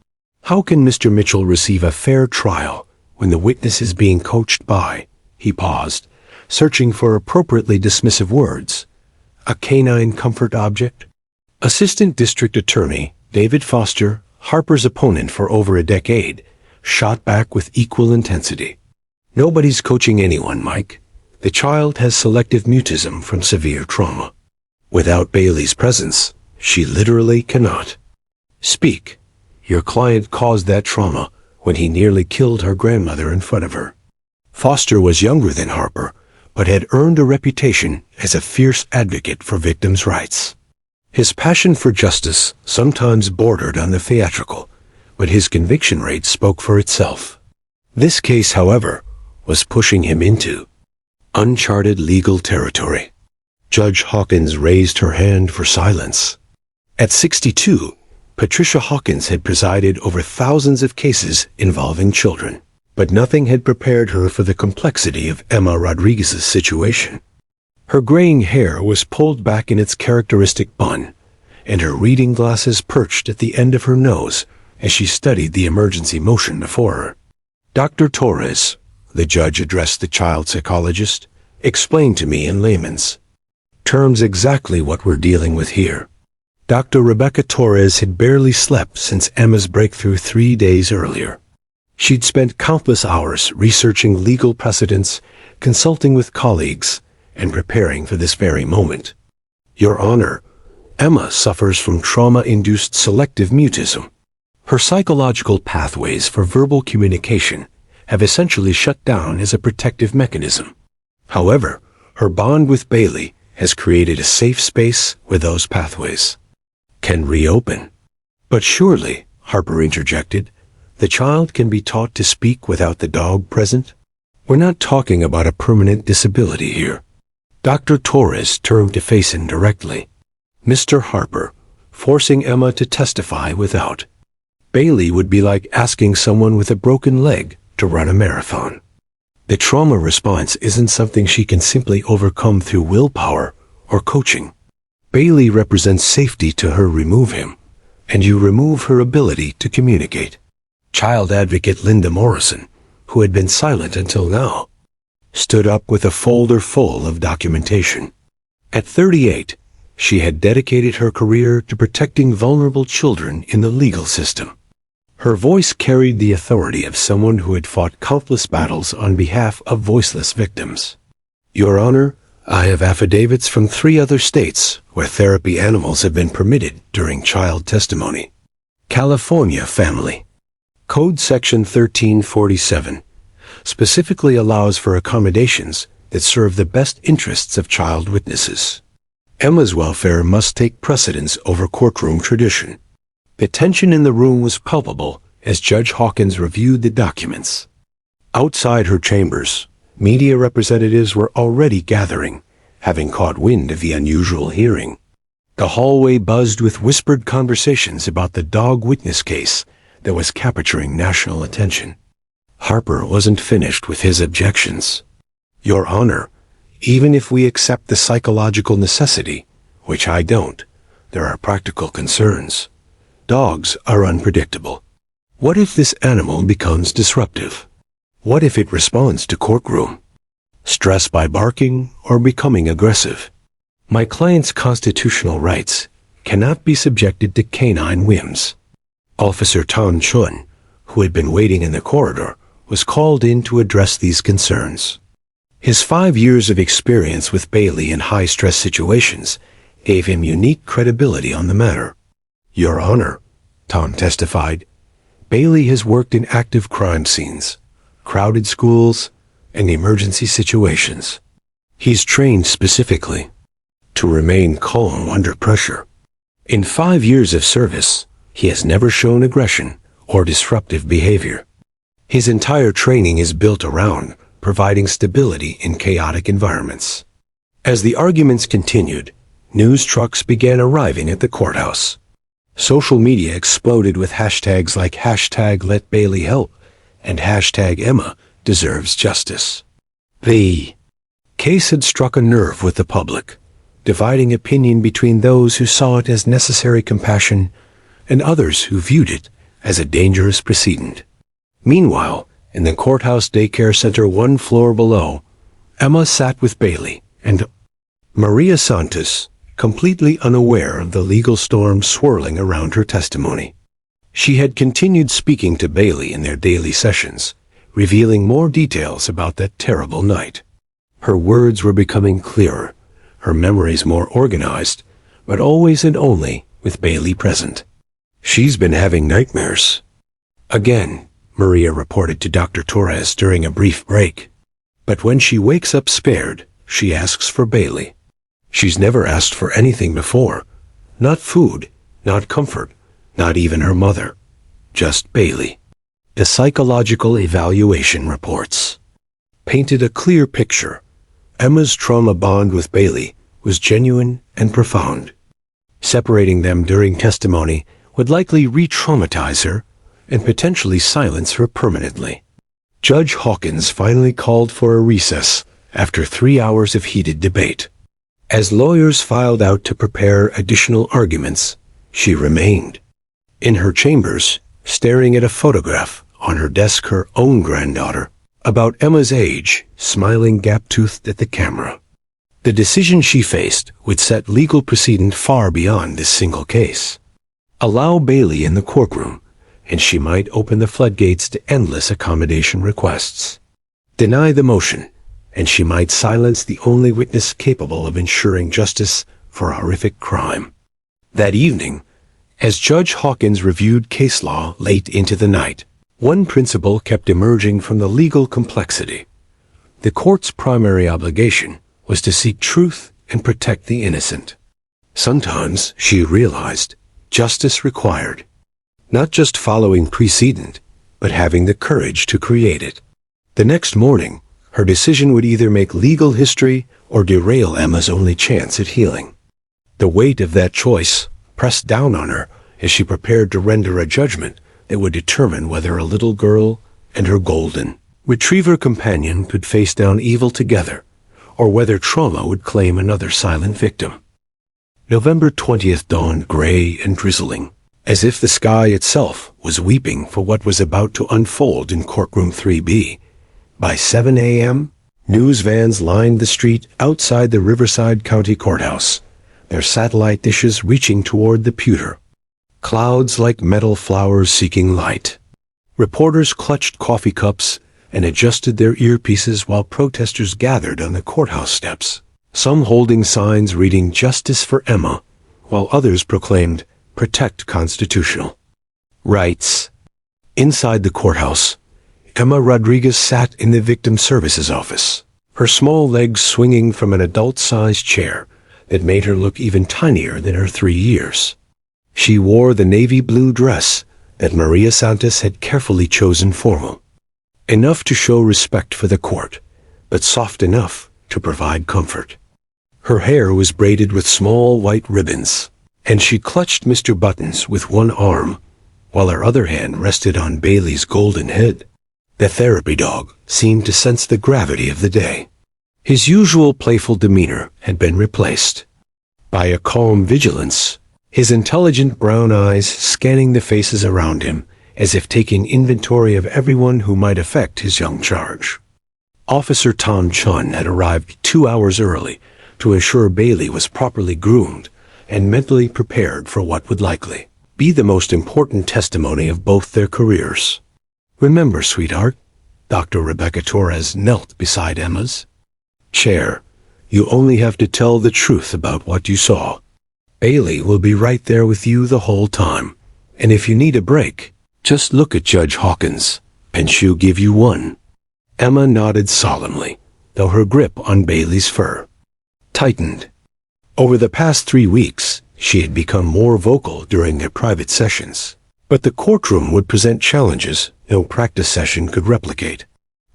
How can Mr. Mitchell receive a fair trial when the witness is being coached by, he paused, searching for appropriately dismissive words, a canine comfort object? Assistant District Attorney David Foster Harper's opponent for over a decade, shot back with equal intensity. Nobody's coaching anyone, Mike. The child has selective mutism from severe trauma. Without Bailey's presence, she literally cannot speak. Your client caused that trauma when he nearly killed her grandmother in front of her. Foster was younger than Harper, but had earned a reputation as a fierce advocate for victims' rights. His passion for justice sometimes bordered on the theatrical, but his conviction rate spoke for itself. This case, however, was pushing him into uncharted legal territory. Judge Hawkins raised her hand for silence. At 62, Patricia Hawkins had presided over thousands of cases involving children, but nothing had prepared her for the complexity of Emma Rodriguez's situation. Her graying hair was pulled back in its characteristic bun, and her reading glasses perched at the end of her nose as she studied the emergency motion before her. Dr. Torres, the judge addressed the child psychologist, explained to me in layman's terms exactly what we're dealing with here. Dr. Rebecca Torres had barely slept since Emma's breakthrough 3 days earlier. She'd spent countless hours researching legal precedents, consulting with colleagues, and preparing for this very moment. Your Honor, Emma suffers from trauma-induced selective mutism. Her psychological pathways for verbal communication have essentially shut down as a protective mechanism. However, her bond with Bailey has created a safe space where those pathways can reopen. But surely, Harper interjected, the child can be taught to speak without the dog present? We're not talking about a permanent disability here. Dr. Torres turned to face him directly. Mr. Harper, forcing Emma to testify without Bailey would be like asking someone with a broken leg to run a marathon. The trauma response isn't something she can simply overcome through willpower or coaching. Bailey represents safety to her. Remove him, and you remove her ability to communicate. Child advocate Linda Morrison, who had been silent until now, stood up with a folder full of documentation. At 38, she had dedicated her career to protecting vulnerable children in the legal system. Her voice carried the authority of someone who had fought countless battles on behalf of voiceless victims. Your Honor, I have affidavits from 3 other states where therapy animals have been permitted during child testimony. California Family Code Section 1347 specifically allows for accommodations that serve the best interests of child witnesses. Emma's welfare must take precedence over courtroom tradition. The tension in the room was palpable as Judge Hawkins reviewed the documents. Outside her chambers, media representatives were already gathering, having caught wind of the unusual hearing. The hallway buzzed with whispered conversations about the dog witness case that was capturing national attention. Harper wasn't finished with his objections. Your Honor, even if we accept the psychological necessity, which I don't, there are practical concerns. Dogs are unpredictable. What if this animal becomes disruptive? What if it responds to courtroom stress by barking or becoming aggressive? My client's constitutional rights cannot be subjected to canine whims. Officer Tan Chun, who had been waiting in the corridor, was called in to address these concerns. His 5 years of experience with Bailey in high-stress situations gave him unique credibility on the matter. Your Honor, Tan testified, Bailey has worked in active crime scenes, crowded schools, and emergency situations. He's trained specifically to remain calm under pressure. In 5 years of service, he has never shown aggression or disruptive behavior. His entire training is built around providing stability in chaotic environments. As the arguments continued, news trucks began arriving at the courthouse. Social media exploded with hashtags like #LetBaileyHelp and #EmmaDeservesJustice. The case had struck a nerve with the public, dividing opinion between those who saw it as necessary compassion and others who viewed it as a dangerous precedent. Meanwhile, in the courthouse daycare center 1 floor below, Emma sat with Bailey and Maria Santos, completely unaware of the legal storm swirling around her testimony. She had continued speaking to Bailey in their daily sessions, revealing more details about that terrible night. Her words were becoming clearer, her memories more organized, but always and only with Bailey present. "She's been having nightmares again," Maria reported to Dr. Torres during a brief break. "But when she wakes up spared, she asks for Bailey. She's never asked for anything before. Not food, not comfort, not even her mother. Just Bailey." The psychological evaluation reports painted a clear picture. Emma's trauma bond with Bailey was genuine and profound. Separating them during testimony would likely re-traumatize her and potentially silence her permanently. Judge Hawkins finally called for a recess after 3 hours of heated debate. As lawyers filed out to prepare additional arguments, she remained in her chambers, staring at a photograph on her desk, her own granddaughter, about Emma's age, smiling gap-toothed at the camera. The decision she faced would set legal precedent far beyond this single case. Allow Bailey in the courtroom, and she might open the floodgates to endless accommodation requests. Deny the motion, and she might silence the only witness capable of ensuring justice for a horrific crime. That evening, as Judge Hawkins reviewed case law late into the night, one principle kept emerging from the legal complexity. The court's primary obligation was to seek truth and protect the innocent. Sometimes, she realized, justice required not just following precedent, but having the courage to create it. The next morning, her decision would either make legal history or derail Emma's only chance at healing. The weight of that choice pressed down on her as she prepared to render a judgment that would determine whether a little girl and her golden retriever companion could face down evil together, or whether trauma would claim another silent victim. November 20th dawned gray and drizzling, as if the sky itself was weeping for what was about to unfold in Courtroom 3B. By 7 a.m., news vans lined the street outside the Riverside County Courthouse, their satellite dishes reaching toward the pewter. Clouds like metal flowers seeking light. Reporters clutched coffee cups and adjusted their earpieces while protesters gathered on the courthouse steps, some holding signs reading "Justice for Emma," while others proclaimed "Protect Constitutional Rights." Inside the courthouse, Emma Rodriguez sat in the Victim Services office, her small legs swinging from an adult-sized chair that made her look even tinier than her 3 years. She wore the navy blue dress that Maria Santos had carefully chosen formal, enough to show respect for the court, but soft enough to provide comfort. Her hair was braided with small white ribbons, and she clutched Mr. Buttons with one arm, while her other hand rested on Bailey's golden head. The therapy dog seemed to sense the gravity of the day. His usual playful demeanor had been replaced by a calm vigilance, his intelligent brown eyes scanning the faces around him as if taking inventory of everyone who might affect his young charge. Officer Tom Chun had arrived 2 hours early to ensure Bailey was properly groomed and mentally prepared for what would likely be the most important testimony of both their careers. "Remember, sweetheart," Dr. Rebecca Torres knelt beside Emma's chair, "you only have to tell the truth about what you saw. Bailey will be right there with you the whole time, and if you need a break, just look at Judge Hawkins, and she'll give you one." Emma nodded solemnly, though her grip on Bailey's fur tightened. Over the past 3 weeks, she had become more vocal during their private sessions, but the courtroom would present challenges no practice session could replicate.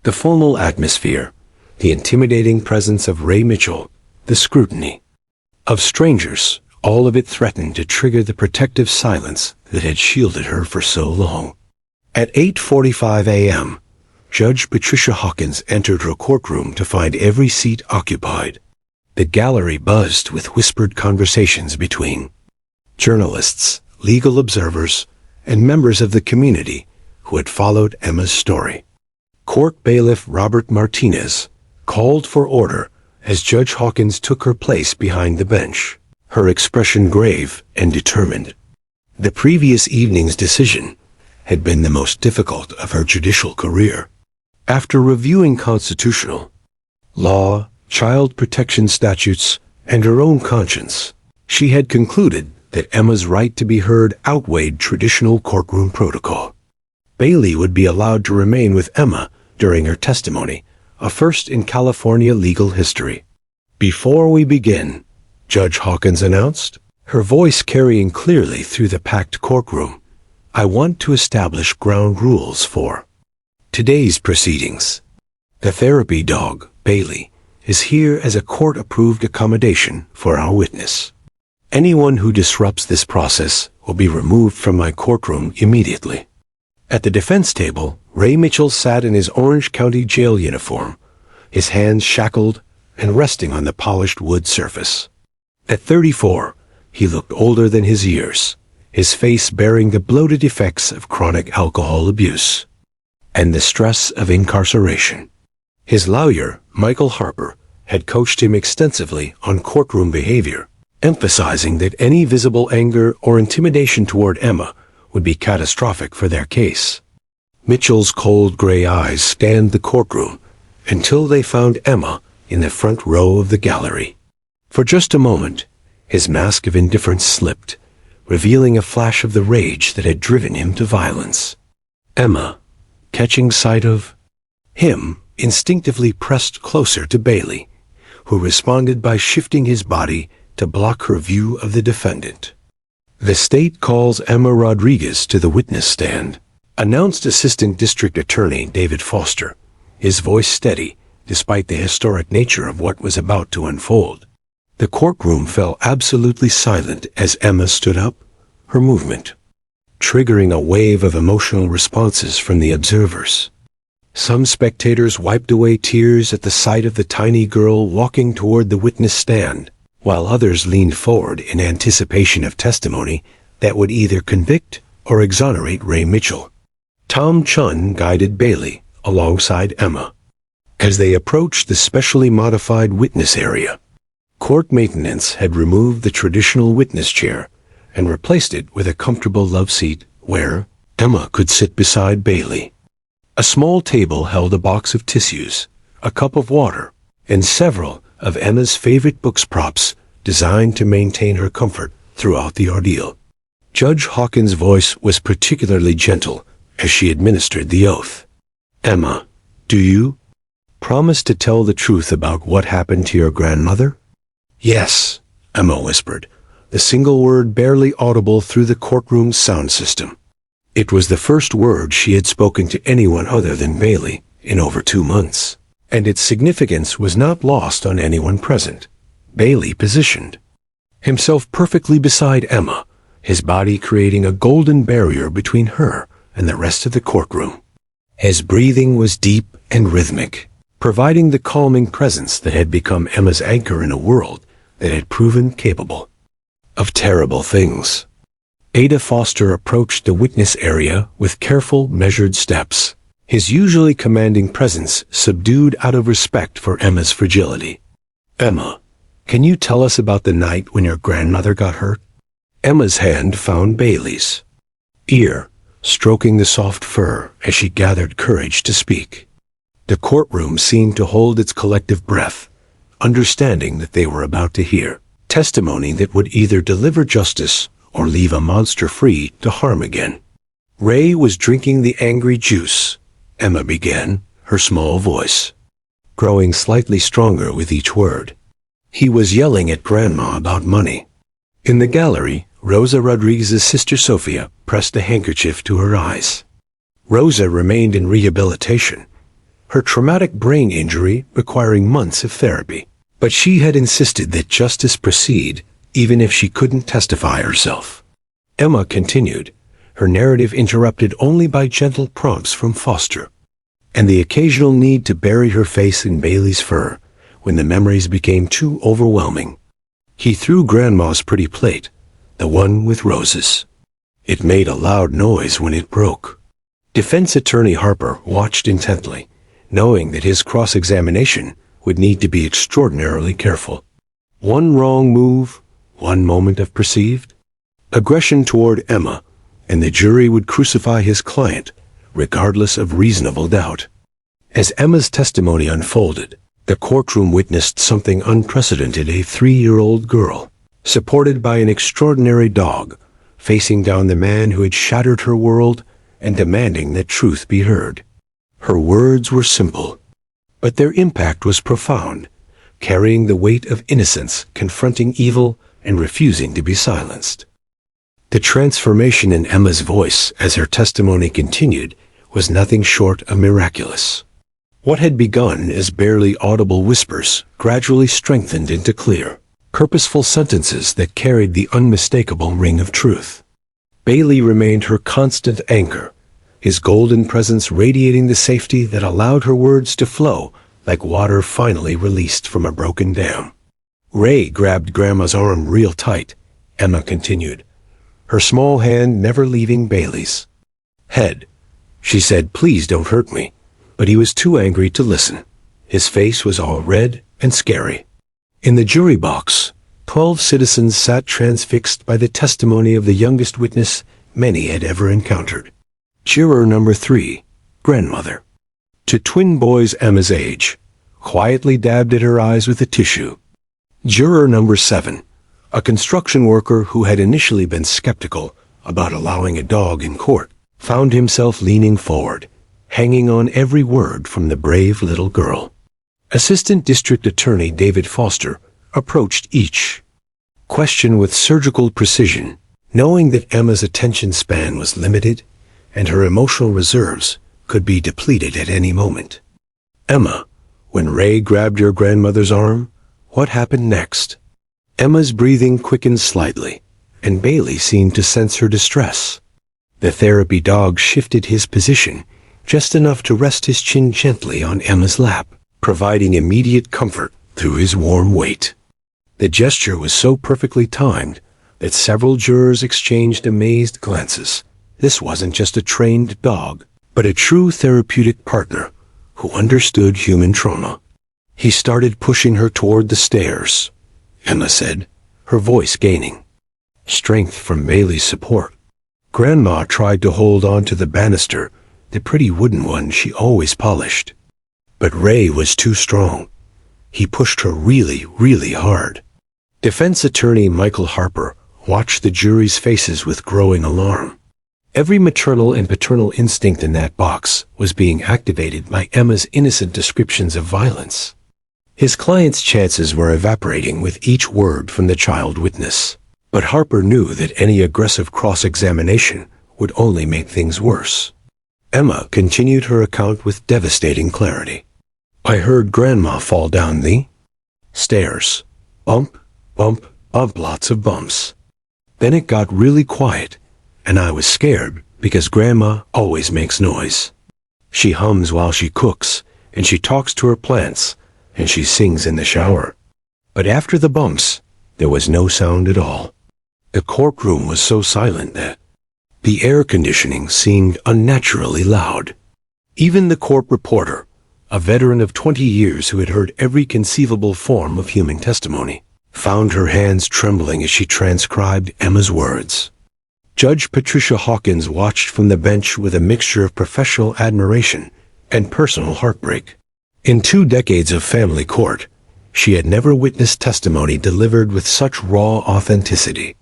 The formal atmosphere, the intimidating presence of Ray Mitchell, the scrutiny of strangers, all of it threatened to trigger the protective silence that had shielded her for so long. At 8:45 a.m., Judge Patricia Hawkins entered her courtroom to find every seat occupied. The gallery buzzed with whispered conversations between journalists, legal observers, and members of the community who had followed Emma's story. Court Bailiff Robert Martinez called for order as Judge Hawkins took her place behind the bench, her expression grave and determined. The previous evening's decision had been the most difficult of her judicial career. After reviewing constitutional law, child protection statutes, and her own conscience, she had concluded that Emma's right to be heard outweighed traditional courtroom protocol. Bailey would be allowed to remain with Emma during her testimony, a first in California legal history. "Before we begin," Judge Hawkins announced, her voice carrying clearly through the packed courtroom, "I want to establish ground rules for today's proceedings. The therapy dog, Bailey, is here as a court-approved accommodation for our witness. Anyone who disrupts this process will be removed from my courtroom immediately." At the defense table, Ray Mitchell sat in his Orange County jail uniform, his hands shackled and resting on the polished wood surface. At 34, he looked older than his years, his face bearing the bloated effects of chronic alcohol abuse and the stress of incarceration. His lawyer, Michael Harper, had coached him extensively on courtroom behavior, emphasizing that any visible anger or intimidation toward Emma would be catastrophic for their case. Mitchell's cold gray eyes scanned the courtroom until they found Emma in the front row of the gallery. For just a moment, his mask of indifference slipped, revealing a flash of the rage that had driven him to violence. Emma, catching sight of him, instinctively pressed closer to Bailey, who responded by shifting his body to block her view of the defendant. "The state calls Emma Rodriguez to the witness stand," announced Assistant District Attorney David Foster, his voice steady despite the historic nature of what was about to unfold. The courtroom fell absolutely silent as Emma stood up, her movement triggering a wave of emotional responses from the observers. Some spectators wiped away tears at the sight of the tiny girl walking toward the witness stand, while others leaned forward in anticipation of testimony that would either convict or exonerate Ray Mitchell. Tom Chun guided Bailey alongside Emma as they approached the specially modified witness area. Court maintenance had removed the traditional witness chair and replaced it with a comfortable love seat where Emma could sit beside Bailey. A small table held a box of tissues, a cup of water, and several of Emma's favorite books props designed to maintain her comfort throughout the ordeal. Judge Hawkins' voice was particularly gentle as she administered the oath. "Emma, do you promise to tell the truth about what happened to your grandmother?" "Yes," Emma whispered, the single word barely audible through the courtroom's sound system. It was the first word she had spoken to anyone other than Bailey in over 2 months, and its significance was not lost on anyone present. Bailey positioned himself perfectly beside Emma, his body creating a golden barrier between her and the rest of the courtroom. His breathing was deep and rhythmic, providing the calming presence that had become Emma's anchor in a world that had proven capable of terrible things. Ada Foster approached the witness area with careful, measured steps, his usually commanding presence subdued out of respect for Emma's fragility. "Emma, can you tell us about the night when your grandmother got hurt?" Emma's hand found Bailey's ear, stroking the soft fur as she gathered courage to speak. The courtroom seemed to hold its collective breath, understanding that they were about to hear testimony that would either deliver justice or leave a monster free to harm again. "Ray was drinking the angry juice," Emma began, her small voice growing slightly stronger with each word. "He was yelling at Grandma about money." In the gallery, Rosa Rodriguez's sister Sophia pressed a handkerchief to her eyes. Rosa remained in rehabilitation, her traumatic brain injury requiring months of therapy. But she had insisted that justice proceed, even if she couldn't testify herself. Emma continued, her narrative interrupted only by gentle prompts from Foster, and the occasional need to bury her face in Bailey's fur when the memories became too overwhelming. He threw Grandma's pretty plate, the one with roses. It made a loud noise when it broke. Defense Attorney Harper watched intently, knowing that his cross-examination would need to be extraordinarily careful. One wrong move, one moment of perceived aggression toward Emma, and the jury would crucify his client, regardless of reasonable doubt. As Emma's testimony unfolded, the courtroom witnessed something unprecedented. A 3-year-old girl, supported by an extraordinary dog, facing down the man who had shattered her world and demanding that truth be heard. Her words were simple, but their impact was profound, carrying the weight of innocence, confronting evil, and refusing to be silenced. The transformation in Emma's voice as her testimony continued was nothing short of miraculous. What had begun as barely audible whispers gradually strengthened into clear, purposeful sentences that carried the unmistakable ring of truth. Bailey remained her constant anchor, his golden presence radiating the safety that allowed her words to flow like water finally released from a broken dam. Ray grabbed Grandma's arm real tight, Emma continued, her small hand never leaving Bailey's head. She said, "Please don't hurt me." But he was too angry to listen. His face was all red and scary. In the jury box, 12 citizens sat transfixed by the testimony of the youngest witness many had ever encountered. Juror number 3, grandmother. To twin boys Emma's age, quietly dabbed at her eyes with a tissue. Juror number 7, a construction worker who had initially been skeptical about allowing a dog in court, found himself leaning forward, hanging on every word from the brave little girl. Assistant District Attorney David Foster approached each question with surgical precision, knowing that Emma's attention span was limited and her emotional reserves could be depleted at any moment. "Emma, when Ray grabbed your grandmother's arm, what happened next?" Emma's breathing quickened slightly, and Bailey seemed to sense her distress. The therapy dog shifted his position just enough to rest his chin gently on Emma's lap, providing immediate comfort through his warm weight. The gesture was so perfectly timed that several jurors exchanged amazed glances. This wasn't just a trained dog, but a true therapeutic partner who understood human trauma. He started pushing her toward the stairs, Emma said, her voice gaining strength from Bailey's support. Grandma tried to hold on to the banister, the pretty wooden one she always polished. But Ray was too strong. He pushed her really, really hard. Defense attorney Michael Harper watched the jury's faces with growing alarm. Every maternal and paternal instinct in that box was being activated by Emma's innocent descriptions of violence. His client's chances were evaporating with each word from the child witness. But Harper knew that any aggressive cross-examination would only make things worse. Emma continued her account with devastating clarity. "I heard Grandma fall down the stairs. Bump, bump, lots of bumps. Then it got really quiet, and I was scared because Grandma always makes noise. She hums while she cooks, and she talks to her plants, and she sings in the shower. But after the bumps, there was no sound at all. The courtroom was so silent that the air conditioning seemed unnaturally loud. Even the court reporter, a veteran of 20 years who had heard every conceivable form of human testimony, found her hands trembling as she transcribed Emma's words. Judge Patricia Hawkins watched from the bench with a mixture of professional admiration and personal heartbreak. In 2 decades of family court, she had never witnessed testimony delivered with such raw authenticity.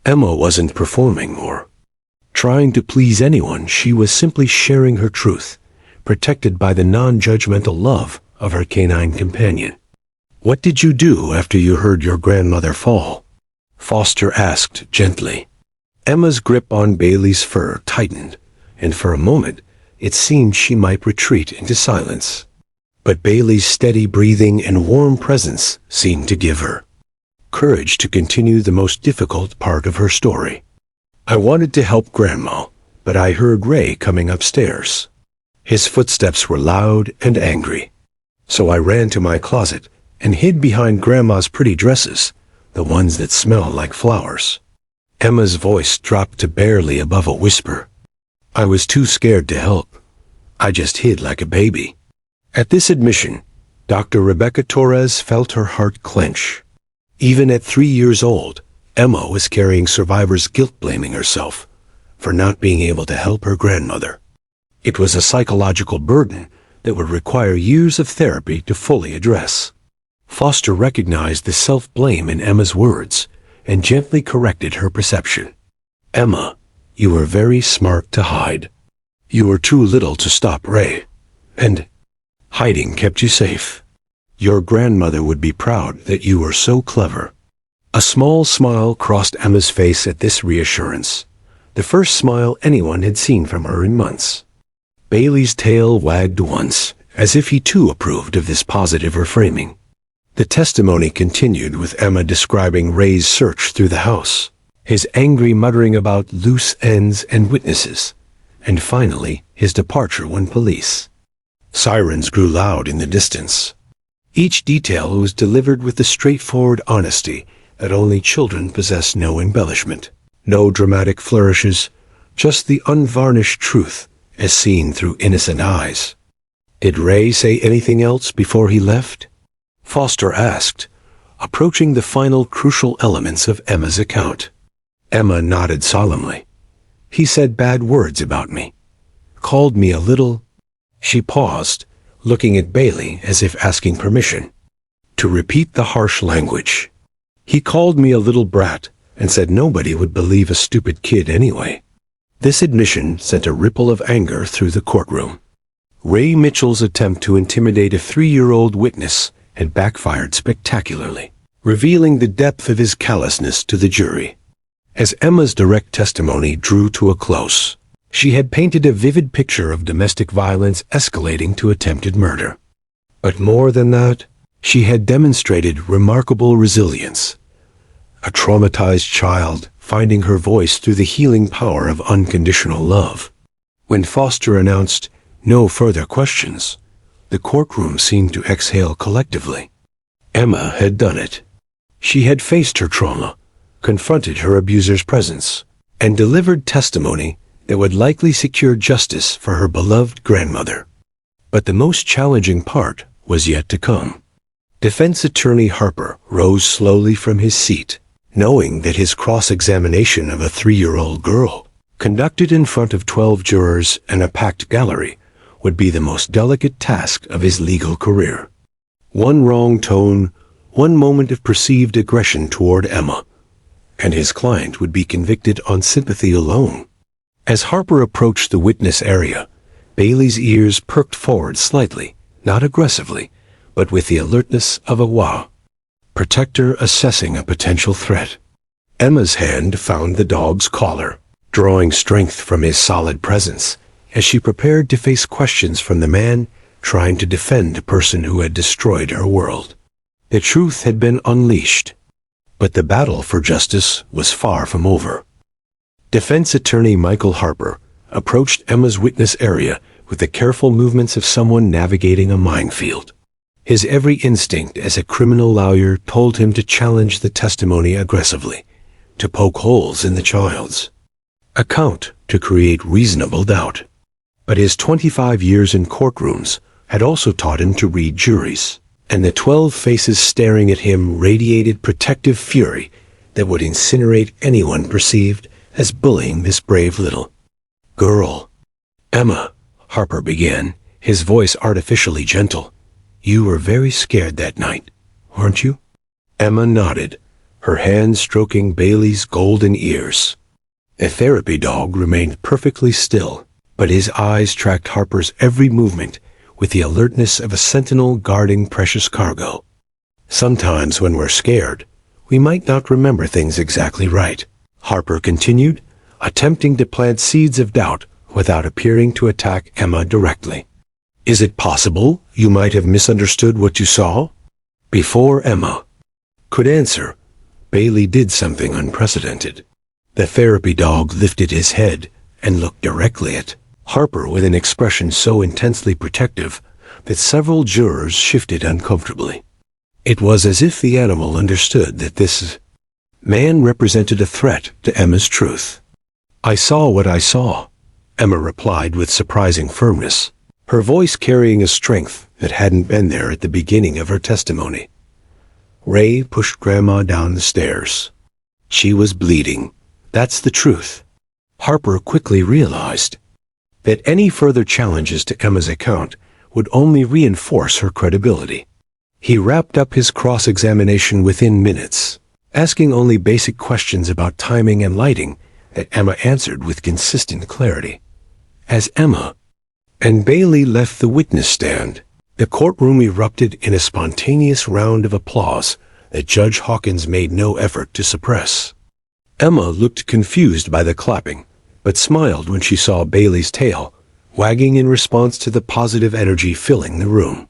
Emma wasn't performing or trying to please anyone. She was simply sharing her truth, protected by the non-judgmental love of her canine companion. "What did you do after you heard your grandmother fall?" Foster asked gently. Emma's grip on Bailey's fur tightened, and for a moment it seemed she might retreat into silence. But Bailey's steady breathing and warm presence seemed to give her courage to continue the most difficult part of her story. "I wanted to help Grandma, but I heard Ray coming upstairs. His footsteps were loud and angry. So I ran to my closet and hid behind Grandma's pretty dresses, the ones that smell like flowers." Emma's voice dropped to barely above a whisper. "I was too scared to help. I just hid like a baby." At this admission, Dr. Rebecca Torres felt her heart clench. Even at 3 years old, Emma was carrying survivor's guilt, blaming herself for not being able to help her grandmother. It was a psychological burden that would require years of therapy to fully address. Foster recognized the self-blame in Emma's words and gently corrected her perception. "Emma, you were very smart to hide. You were too little to stop Ray, and hiding kept you safe. Your grandmother would be proud that you were so clever." A small smile crossed Emma's face at this reassurance, the first smile anyone had seen from her in months. Bailey's tail wagged once, as if he too approved of this positive reframing. The testimony continued with Emma describing Ray's search through the house, his angry muttering about loose ends and witnesses, and finally his departure when police. Sirens grew loud in the distance. Each detail was delivered with the straightforward honesty that only children possess. No embellishment, no dramatic flourishes, just the unvarnished truth as seen through innocent eyes. "Did Ray say anything else before he left?" Foster asked, approaching the final crucial elements of Emma's account. Emma nodded solemnly. "He said bad words about me. Called me a little—" She paused, looking at Bailey as if asking permission to repeat the harsh language. "He called me a little brat and said nobody would believe a stupid kid anyway." This admission sent a ripple of anger through the courtroom. Ray Mitchell's attempt to intimidate a 3-year-old witness had backfired spectacularly, revealing the depth of his callousness to the jury. As Emma's direct testimony drew to a close, she had painted a vivid picture of domestic violence escalating to attempted murder. But more than that, she had demonstrated remarkable resilience. A traumatized child finding her voice through the healing power of unconditional love. When Foster announced no further questions, the courtroom seemed to exhale collectively. Emma had done it. She had faced her trauma, confronted her abuser's presence, and delivered testimony that would likely secure justice for her beloved grandmother. But the most challenging part was yet to come. Defense attorney Harper rose slowly from his seat, knowing that his cross-examination of a 3-year-old girl, conducted in front of 12 jurors and a packed gallery, would be the most delicate task of his legal career. One wrong tone, one moment of perceived aggression toward Emma, and his client would be convicted on sympathy alone. As Harper approached the witness area, Bailey's ears perked forward slightly, not aggressively, but with the alertness of a protector assessing a potential threat. Emma's hand found the dog's collar, drawing strength from his solid presence as she prepared to face questions from the man trying to defend a person who had destroyed her world. The truth had been unleashed, but the battle for justice was far from over. Defense attorney Michael Harper approached Emma's witness area with the careful movements of someone navigating a minefield. His every instinct as a criminal lawyer told him to challenge the testimony aggressively, to poke holes in the child's account to create reasonable doubt. But his 25 years in courtrooms had also taught him to read juries, and the 12 faces staring at him radiated protective fury that would incinerate anyone perceived as bullying this brave little girl. "Emma," Harper began, his voice artificially gentle, "you were very scared that night, weren't you?" Emma nodded, her hand stroking Bailey's golden ears. The therapy dog remained perfectly still, but his eyes tracked Harper's every movement with the alertness of a sentinel guarding precious cargo. "Sometimes when we're scared, we might not remember things exactly right," Harper continued, attempting to plant seeds of doubt without appearing to attack Emma directly. "Is it possible you might have misunderstood what you saw?" Before Emma could answer, Bailey did something unprecedented. The therapy dog lifted his head and looked directly at Harper with an expression so intensely protective that several jurors shifted uncomfortably. It was as if the animal understood that this man represented a threat to Emma's truth. "I saw what I saw," Emma replied with surprising firmness, her voice carrying a strength that hadn't been there at the beginning of her testimony. "Ray pushed Grandma down the stairs. She was bleeding. That's the truth. Harper quickly realized that any further challenges to Emma's account would only reinforce her credibility. He wrapped up his cross-examination within minutes, asking only basic questions about timing and lighting that Emma answered with consistent clarity. As Emma and Bailey left the witness stand, the courtroom erupted in a spontaneous round of applause that Judge Hawkins made no effort to suppress. Emma looked confused by the clapping, but smiled when she saw Bailey's tail wagging in response to the positive energy filling the room.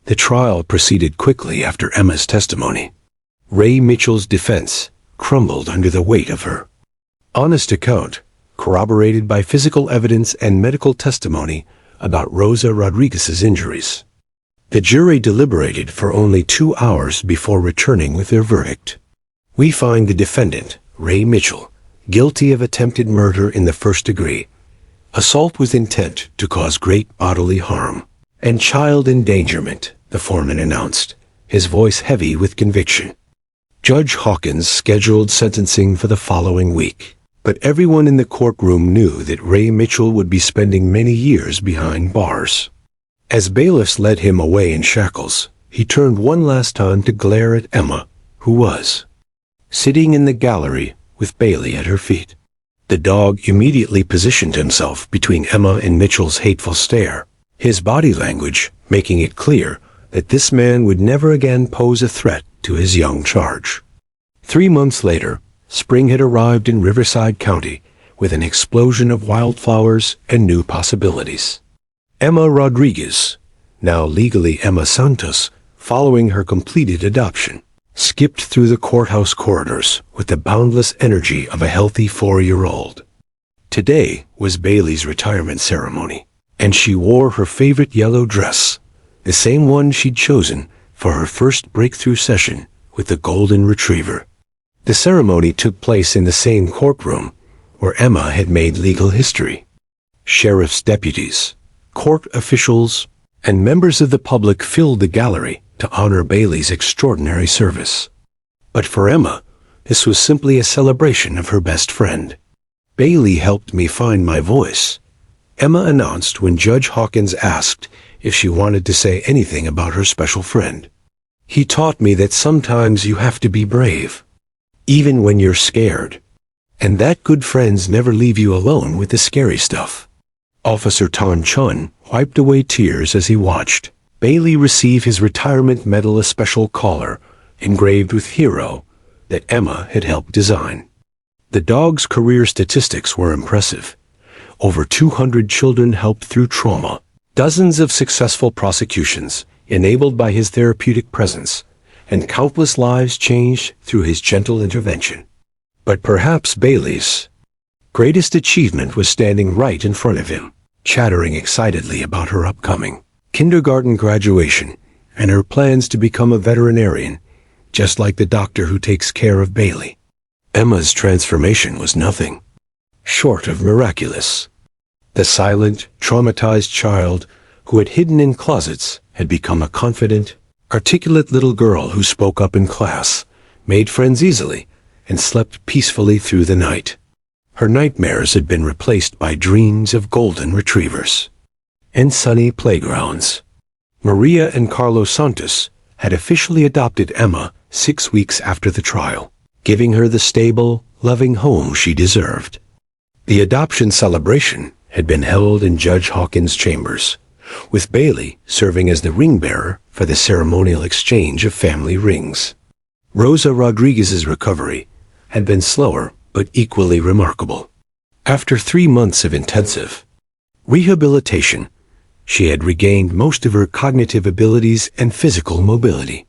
The trial proceeded quickly after Emma's testimony. Ray Mitchell's defense crumbled under the weight of her honest account, corroborated by physical evidence and medical testimony about Rosa Rodriguez's injuries. The jury deliberated for only 2 hours before returning with their verdict. We find the defendant, Ray Mitchell, guilty of attempted murder in the first degree, assault with intent to cause great bodily harm, and child endangerment, the foreman announced, his voice heavy with conviction. Judge Hawkins scheduled sentencing for the following week, but everyone in the courtroom knew that Ray Mitchell would be spending many years behind bars. As bailiffs led him away in shackles, he turned one last time to glare at Emma, who was sitting in the gallery with Bailey at her feet. The dog immediately positioned himself between Emma and Mitchell's hateful stare, his body language making it clear that this man would never again pose a threat to his young charge. 3 months later, spring had arrived in Riverside County with an explosion of wildflowers and new possibilities. Emma Rodriguez, now legally Emma Santos, following her completed adoption, skipped through the courthouse corridors with the boundless energy of a healthy 4-year-old. Today was Bailey's retirement ceremony, and she wore her favorite yellow dress, the same one she'd chosen for her first breakthrough session with the golden retriever. The ceremony took place in the same courtroom where Emma had made legal history. Sheriff's deputies, court officials, and members of the public filled the gallery to honor Bailey's extraordinary service. But for Emma, this was simply a celebration of her best friend. Bailey helped me find my voice, Emma announced when Judge Hawkins asked if she wanted to say anything about her special friend. He taught me that sometimes you have to be brave, even when you're scared, and that good friends never leave you alone with the scary stuff. Officer Tan Chun wiped away tears as he watched Bailey receive his retirement medal, a special collar engraved with Hero that Emma had helped design. The dog's career statistics were impressive. Over 200 children helped through trauma, dozens of successful prosecutions enabled by his therapeutic presence, and countless lives changed through his gentle intervention. But perhaps Bailey's greatest achievement was standing right in front of him, chattering excitedly about her upcoming kindergarten graduation and her plans to become a veterinarian, just like the doctor who takes care of Bailey. Emma's transformation was nothing short of miraculous. The silent, traumatized child who had hidden in closets had become a confident, articulate little girl who spoke up in class, made friends easily, and slept peacefully through the night. Her nightmares had been replaced by dreams of golden retrievers and sunny playgrounds. Maria and Carlos Santos had officially adopted Emma 6 weeks after the trial, giving her the stable, loving home she deserved. The adoption celebration had been held in Judge Hawkins' chambers, with Bailey serving as the ring bearer for the ceremonial exchange of family rings. Rosa Rodriguez's recovery had been slower but equally remarkable. After 3 months of intensive rehabilitation, she had regained most of her cognitive abilities and physical mobility.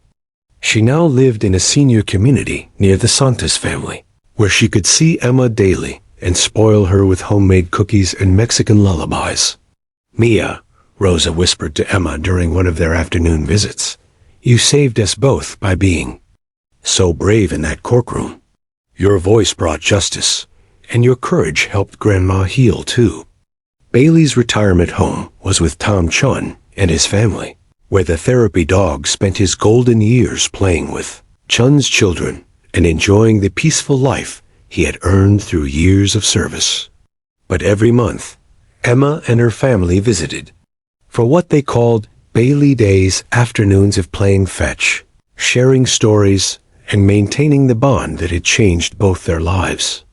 She now lived in a senior community near the Santos family, where she could see Emma daily and spoil her with homemade cookies and Mexican lullabies. "Mia," Rosa whispered to Emma during one of their afternoon visits, "you saved us both by being so brave in that courtroom. Your voice brought justice, and your courage helped Grandma heal too." Bailey's retirement home was with Tom Chun and his family, where the therapy dog spent his golden years playing with Chun's children and enjoying the peaceful life he had earned through years of service. But every month, Emma and her family visited for what they called Bailey Days, afternoons of playing fetch, sharing stories, and maintaining the bond that had changed both their lives.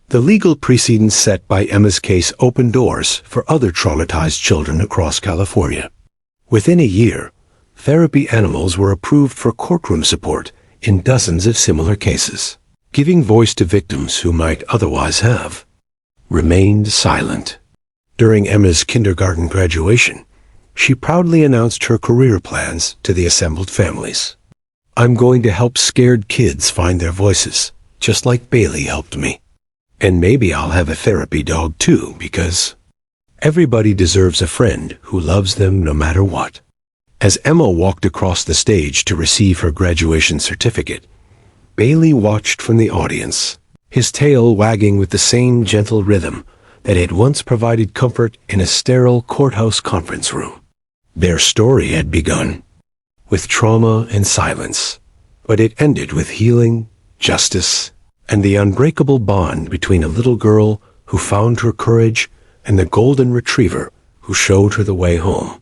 The legal precedents set by Emma's case opened doors for other traumatized children across California. Within a year, therapy animals were approved for courtroom support in dozens of similar cases, giving voice to victims who might otherwise have remained silent. During Emma's kindergarten graduation, she proudly announced her career plans to the assembled families. "I'm going to help scared kids find their voices, just like Bailey helped me. And maybe I'll have a therapy dog too, because everybody deserves a friend who loves them no matter what." As Emma walked across the stage to receive her graduation certificate, Bailey watched from the audience, his tail wagging with the same gentle rhythm that had once provided comfort in a sterile courthouse conference room. Their story had begun with trauma and silence, but it ended with healing, justice, and the unbreakable bond between a little girl who found her courage and the golden retriever who showed her the way home.